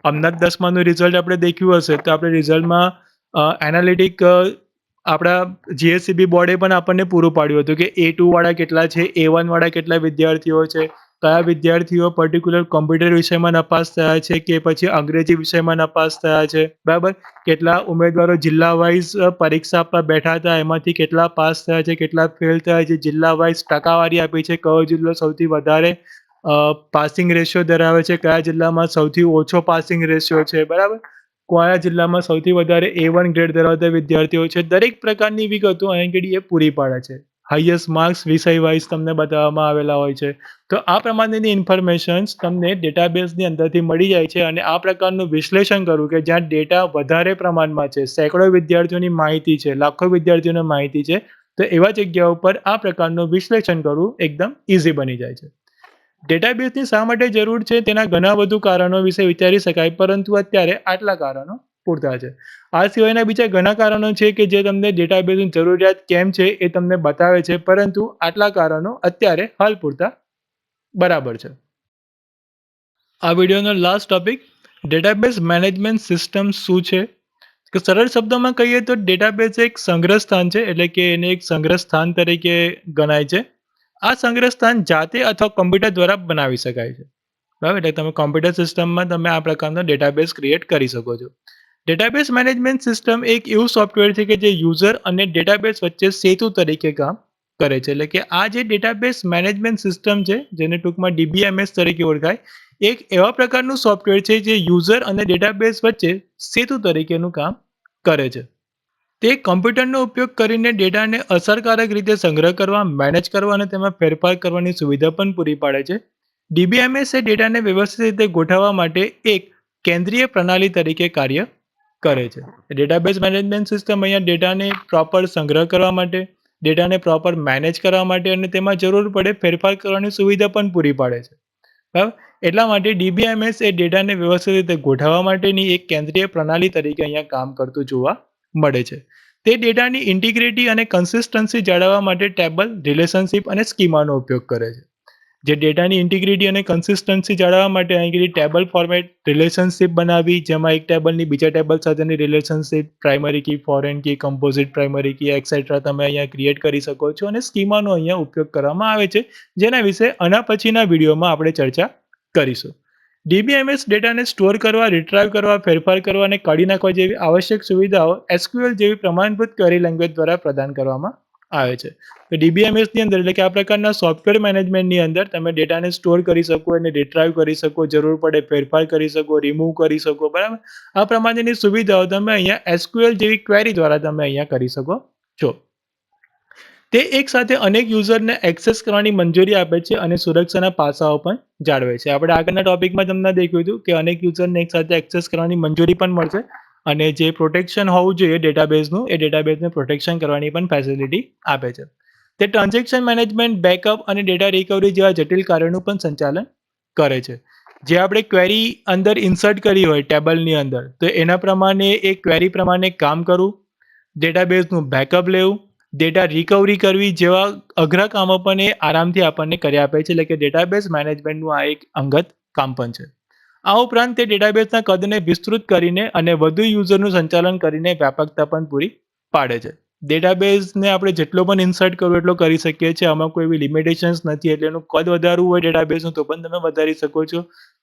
હમણાં 10માનું રિઝલ્ટ આપણે દેખ્યું હશે તો આપણે રિઝલ્ટમાં એનાલિટિક આપણા જીએસસીબી બોર્ડે પણ આપણને પૂરું પાડ્યું હતું કે A2 વાળા કેટલા છે, A1 વાળા કેટલા વિદ્યાર્થીઓ છે, કયા વિદ્યાર્થીઓ પર્ટિક્યુલર કોમ્પ્યુટર વિષયમાં નપાસ થયા છે કે પછી અંગ્રેજી વિષયમાં નપાસ થયા છે, બરાબર. કેટલા ઉમેદવારો જિલ્લા વાઇઝ પરીક્ષા આપવા બેઠા હતા, એમાંથી કેટલા પાસ થયા છે, કેટલા ફેલ થયા છે, જિલ્લા વાઇઝ ટકાવારી આપી છે, કયો જિલ્લો સૌથી વધારે પાસિંગ રેશિયો ધરાવે છે, કયા જિલ્લામાં સૌથી ઓછો પાસિંગ રેશિયો છે, બરાબર. કયા જિલ્લામાં સૌથી વધારે A1 ગ્રેડ ધરાવતા વિદ્યાર્થીઓ છે, દરેક પ્રકારની વિગતો એ પૂરી પાડે છે. હાઈએસ્ટ માર્ક્સ વિષય વાઇઝ તમને બતાવવામાં આવેલા હોય છે. તો આ પ્રમાણેની ઇન્ફોર્મેશન્સ તમને ડેટાબેઝની અંદરથી મળી જાય છે, અને આ પ્રકારનું વિશ્લેષણ કરવું કે જ્યાં ડેટા વધારે પ્રમાણમાં છે, સેંકડો વિદ્યાર્થીઓની માહિતી છે, લાખો વિદ્યાર્થીઓની માહિતી છે, તો એવા જગ્યા ઉપર આ પ્રકારનું વિશ્લેષણ કરવું એકદમ ઇઝી બની જાય છે. ડેટાબેઝની શા માટે જરૂર છે તેના ઘણા વધુ કારણો વિશે વિચારી શકાય, પરંતુ અત્યારે આટલા કારણો પૂરતા છે. આ સિવાયના બીજા ઘણા કારણો છે કે જે તમને ડેટાબેઝની જરૂરિયાત કેમ છે એ તમને બતાવે છે, પરંતુ આટલા કારણો અત્યારે હાલ પૂરતા બરાબર છે. આ વિડીયોનો last topic database management system શું છે. કે સરળ શબ્દોમાં કહીએ તો ડેટાબેઝ એક સંગ્રહ સ્થાન છે, એટલે કે એને એક સંગ્રહ સ્થાન તરીકે ગણાય છે. આ સંગ્રહ સ્થાન જાતે અથવા કમ્પ્યુટર દ્વારા બનાવી શકાય છે, બરાબર. એટલે તમે કોમ્પ્યુટર સિસ્ટમમાં તમે આ પ્રકારનો ડેટાબેઝ ક્રિએટ કરી શકો છો. ડેટાબેઝ મેનેજમેન્ટ સિસ્ટમ એક એવું સોફ્ટવેર છે કે જે યુઝર અને ડેટાબેઝ વચ્ચે સેતુ તરીકે કામ કરે છે. એટલે કે આ જે ડેટાબેઝ મેનેજમેન્ટ સિસ્ટમ છે, જેને ટૂંકમાં DBMS તરીકે ઓળખાય, એક એવા પ્રકારનું સોફ્ટવેર છે જે યુઝર અને ડેટાબેઝ વચ્ચે સેતુ તરીકેનું કામ કરે છે. તે કમ્પ્યુટરનો ઉપયોગ કરીને ડેટાને અસરકારક રીતે સંગ્રહ કરવા, મેનેજ કરવા અને તેમાં ફેરફાર કરવાની સુવિધા પણ પૂરી પાડે છે. DBMS એ ડેટાને વ્યવસ્થિત રીતે ગોઠવવા માટે એક કેન્દ્રીય પ્રણાલી તરીકે કાર્ય કરે છે. ડેટાબેઝ મેનેજમેન્ટ સિસ્ટમ અહીંયા ડેટાને પ્રોપર સંગ્રહ કરવા માટે, ડેટાને પ્રોપર મેનેજ કરવા માટે અને તેમાં જરૂર પડે ફેરફાર કરવાની સુવિધા પણ પૂરી પાડે છે, બરાબર. એટલા માટે DBMS એ ડેટાને વ્યવસ્થિત રીતે ગોઠવવા માટેની એક કેન્દ્રીય પ્રણાલી તરીકે અહીંયા કામ કરતું જોવા મળે છે. તે ડેટાની ઇન્ટિગ્રિટી અને કન્સિસ્ટન્સી જાળવવા માટે ટેબલ, રિલેશનશિપ અને સ્કીમાનો ઉપયોગ કરે છે. જે ડેટાની ઇન્ટિગ્રિટી અને કન્સિસ્ટન્સી જાળવવા માટે અહીં ટેબલ ફોર્મેટ, રિલેશનશિપ બનાવી, જેમાં એક ટેબલની બીજા ટેબલ સાથેની relationship, primary key, foreign key, composite primary key etcetera તમે અહીંયા ક્રિએટ કરી શકો છો, અને સ્કીમાનો અહીંયા ઉપયોગ કરવામાં આવે છે, જેના વિશે આના પછીના વિડીયોમાં આપણે ચર્ચા કરીશું. DBMS ડેટાને સ્ટોર કરવા, રિટ્રાઈવ કરવા, ફેરફાર કરવા અને કાઢી નાખવા જેવી આવશ્યક સુવિધાઓ SQL જેવી પ્રમાણભૂત ક્વેરી લેંગ્વેજ દ્વારા પ્રદાન કરવામાં આવે છે. તો DBMSની અંદર, એટલે કે આ પ્રકારના સોફ્ટવેર મેનેજમેન્ટની અંદર, તમે ડેટાને સ્ટોર કરી શકો અને રિટ્રાઈવ કરી શકો, જરૂર પડે ફેરફાર કરી શકો, રિમૂવ કરી શકો, બરાબર. આ પ્રમાણેની સુવિધાઓ તમે અહીંયા SQL જેવી ક્વેરી દ્વારા તમે અહીંયા કરી શકો છો. તે એક સાથે અનેક યુઝરને એક્સેસ કરવાની મંજૂરી આપે છે અને સુરક્ષાના પાસાઓ પણ જાળવે છે. આપણે આગળના ટોપિકમાં તમને દેખ્યું હતું કે અનેક યુઝરને એક સાથે એક્સેસ કરવાની મંજૂરી પણ મળશે, અને જે પ્રોટેક્શન હોવું જોઈએ ડેટાબેઝનું, એ ડેટાબેઝને પ્રોટેક્શન કરવાની પણ ફેસિલિટી આપે છે. તે ટ્રાન્ઝેક્શન મેનેજમેન્ટ, બેકઅપ અને ડેટા રિકવરી જેવા જટિલ કાર્યોનું પણ સંચાલન કરે છે. જે આપણે ક્વેરી અંદર ઇન્સર્ટ કરી હોય ટેબલની અંદર, તો એના પ્રમાણે એ ક્વેરી પ્રમાણે કામ કરવું, ડેટાબેઝનું બેકઅપ લેવું, ડેટા રિકવરી કરવી જેવા અઘરા કામો પણ એ આરામથી આપણને કરી આપે છે. એટલે કે ડેટાબેઝ મેનેજમેન્ટનું આ એક અંગત કામ પણ છે. આ ઉપરાંત તે ડેટાબેઝના કદને વિસ્તૃત કરીને અને વધુ યુઝરનું સંચાલન કરીને વ્યાપકતા પણ પૂરી પાડે છે. ડેટાબેઝને આપણે જેટલો પણ ઇન્સર્ટ કરવો એટલો કરી શકીએ છીએ. આમાં કોઈ એવી લિમિટેશન્સ નથી, એટલે એનું કદ વધારવું હોય ડેટાબેઝનું તો પણ તમે વધારી શકો છો.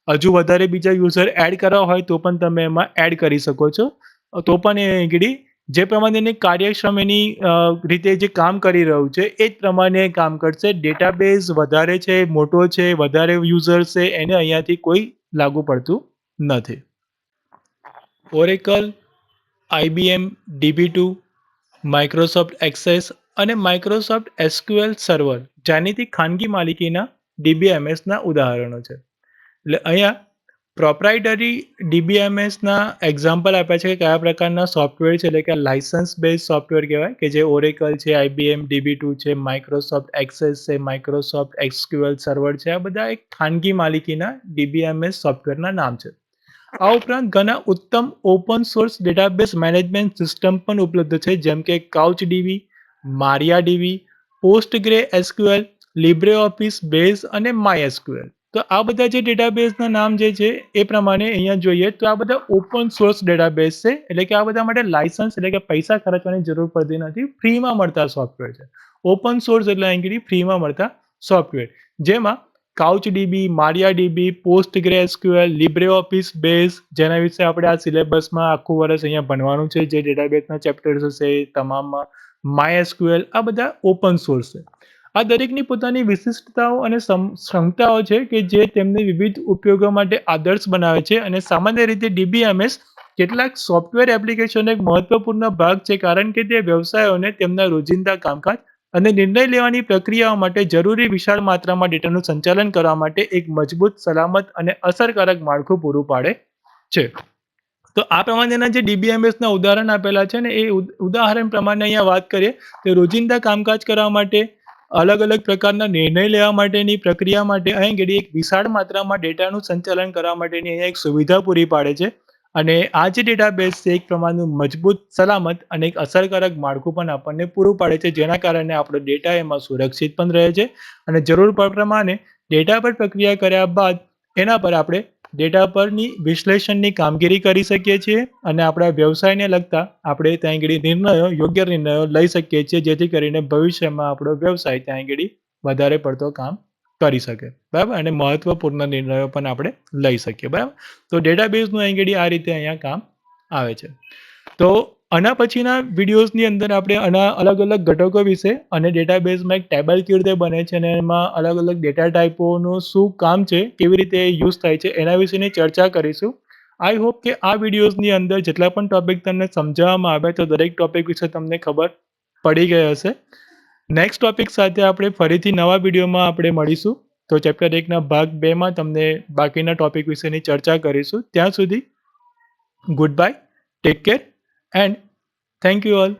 હજુ વધારે બીજા યુઝર એડ કરવા હોય તો પણ તમે એમાં એડ કરી શકો છો. તો પણ એ આગળ જે પ્રમાણે એની કાર્યક્ષમ એની રીતે જે કામ કરી રહ્યું છે એ જ પ્રમાણે કામ કરશે. ડેટાબેઝ વધારે છે, મોટો છે, વધારે યુઝર છે, એને અહીંયાથી કોઈ લાગુ પડતું નથી. Oracle, IBM DB2, Microsoft access અને માઇક્રોસોફ્ટ SQL સર્વર જાણીતી ખાનગી માલિકીના DBMSના ઉદાહરણો છે. એટલે અહીંયા પ્રોપ્રાઇટરી DBMSના એક્ઝામ્પલ આપ્યા છે કે કયા પ્રકારના સોફ્ટવેર છે, એટલે કે લાઇસન્સ બેઝ સોફ્ટવેર કહેવાય, કે જે ઓરેકલ છે, IBM DB2 છે, માઇક્રોસોફ્ટ એક્સેસ છે, માઇક્રોસોફ્ટ SQL સર્વર છે. આ બધા એક ખાનગી માલિકીના DBMS સોફ્ટવેરના નામ છે. આ ઉપરાંત ઘણા ઉત્તમ open source database management system પણ ઉપલબ્ધ છે, જેમ કે CouchDB, MariaDB, PostgreSQL, LibreOffice Base અને MySQL. તો આ બધા જે ડેટાબેઝના નામ જે છે એ પ્રમાણે અહીંયા જોઈએ તો આ બધા ઓપન સોર્સ ડેટાબેઝ છે, એટલે કે આ બધા માટે લાયસન્સ, એટલે કે પૈસા ખર્ચવાની જરૂર પડતી નથી, ફ્રીમાં મળતા સોફ્ટવેર છે. ઓપન સોર્સ એટલે અહીં ફ્રીમાં મળતા સોફ્ટવેર, જેમાં કાઉચડીબી, મારિયાડીબી, પોસ્ટગ્રેસ્ક્યુએલ, લીબ્રેઓફિસ બેઝ, જેના વિશે આપણે આ સિલેબસમાં આખું વર્ષ અહીંયા ભણવાનું છે. જે ડેટાબેઝના ચેપ્ટર્સ હશે એ તમામમાં. માયએસક્યુએલ, આ બધા ઓપન સોર્સ છે. આ દરેકની પોતાની વિશિષ્ટતાઓ અને ક્ષમતાઓ છે કે જે તેમને વિવિધ ઉપયોગો માટે આદર્શ બનાવે છે. અને સામાન્ય રીતે ડીબીએમએસ કેટલાક સોફ્ટવેર એપ્લિકેશનનો એક મહત્વપૂર્ણ ભાગ છે, કારણ કે તે વ્યવસાયોને તેમના રોજિંદા કામકાજ અને નિર્ણય લેવાની પ્રક્રિયાઓ માટે જરૂરી વિશાળ માત્રામાં ડેટાનું સંચાલન કરવા માટે એક મજબૂત, સલામત અને અસરકારક માળખું પૂરું પાડે છે. તો આ પ્રમાણેના જે ડીબીએમએસના ઉદાહરણ આપેલા છે ને, એ ઉદાહરણ પ્રમાણે અહીંયા વાત કરીએ તો રોજિંદા કામકાજ કરવા માટે, અલગ અલગ પ્રકારના નિર્ણય લેવા માટેની પ્રક્રિયા માટે અહીં ઘડી એક વિશાળ માત્રામાં ડેટાનું સંચાલન કરવા માટેની અહીંયા એક સુવિધા પૂરી પાડે છે. અને આ જે ડેટાબેઝ છે એક પ્રમાણનું મજબૂત, સલામત અને એક અસરકારક માળખું પણ આપણને પૂરું પાડે છે, જેના કારણે આપણો ડેટા એમાં સુરક્ષિત પણ રહે છે. અને જરૂર પ્રમાણે ડેટા પર પ્રક્રિયા કર્યા બાદ એના પર આપણે ડેટા પરની વિશ્લેષણની કામગીરી કરી શકીએ છીએ અને આપણા વ્યવસાયને લગતા આપણે ત્યાં આગળ યોગ્ય નિર્ણયો લઈ શકીએ છીએ, જેથી કરીને ભવિષ્યમાં આપણો વ્યવસાય ત્યાં આગળ વધારે પડતો કામ કરી શકે. બરાબર, અને મહત્વપૂર્ણ નિર્ણયો પણ આપણે લઈ શકીએ. બરાબર, તો ડેટાબેઝનું અહીં આગળ આ રીતે અહીંયા કામ આવે છે. તો આના પછીના વિડીયોઝની અંદર આપણે આના અલગ અલગ ઘટકો વિશે અને ડેટાબેઝમાં એક ટેબલ કેવી રીતે બને છે અને એમાં અલગ અલગ ડેટા ટાઈપોનું શું કામ છે, કેવી રીતે યુઝ થાય છે, એના વિશેની ચર્ચા કરીશું. આઈ હોપ કે આ વિડીયોઝની અંદર જેટલા પણ ટોપિક તમને સમજાવવામાં આવે તો દરેક ટોપિક વિશે તમને ખબર પડી ગઈ હશે. નેક્સ્ટ ટોપિક સાથે આપણે ફરીથી નવા વિડીયોમાં આપણે મળીશું. તો ચેપ્ટર 1ના ભાગ 2માં તમને બાકીના ટોપિક વિશેની ચર્ચા કરીશું. ત્યાં સુધી good bye, take care and thank you all.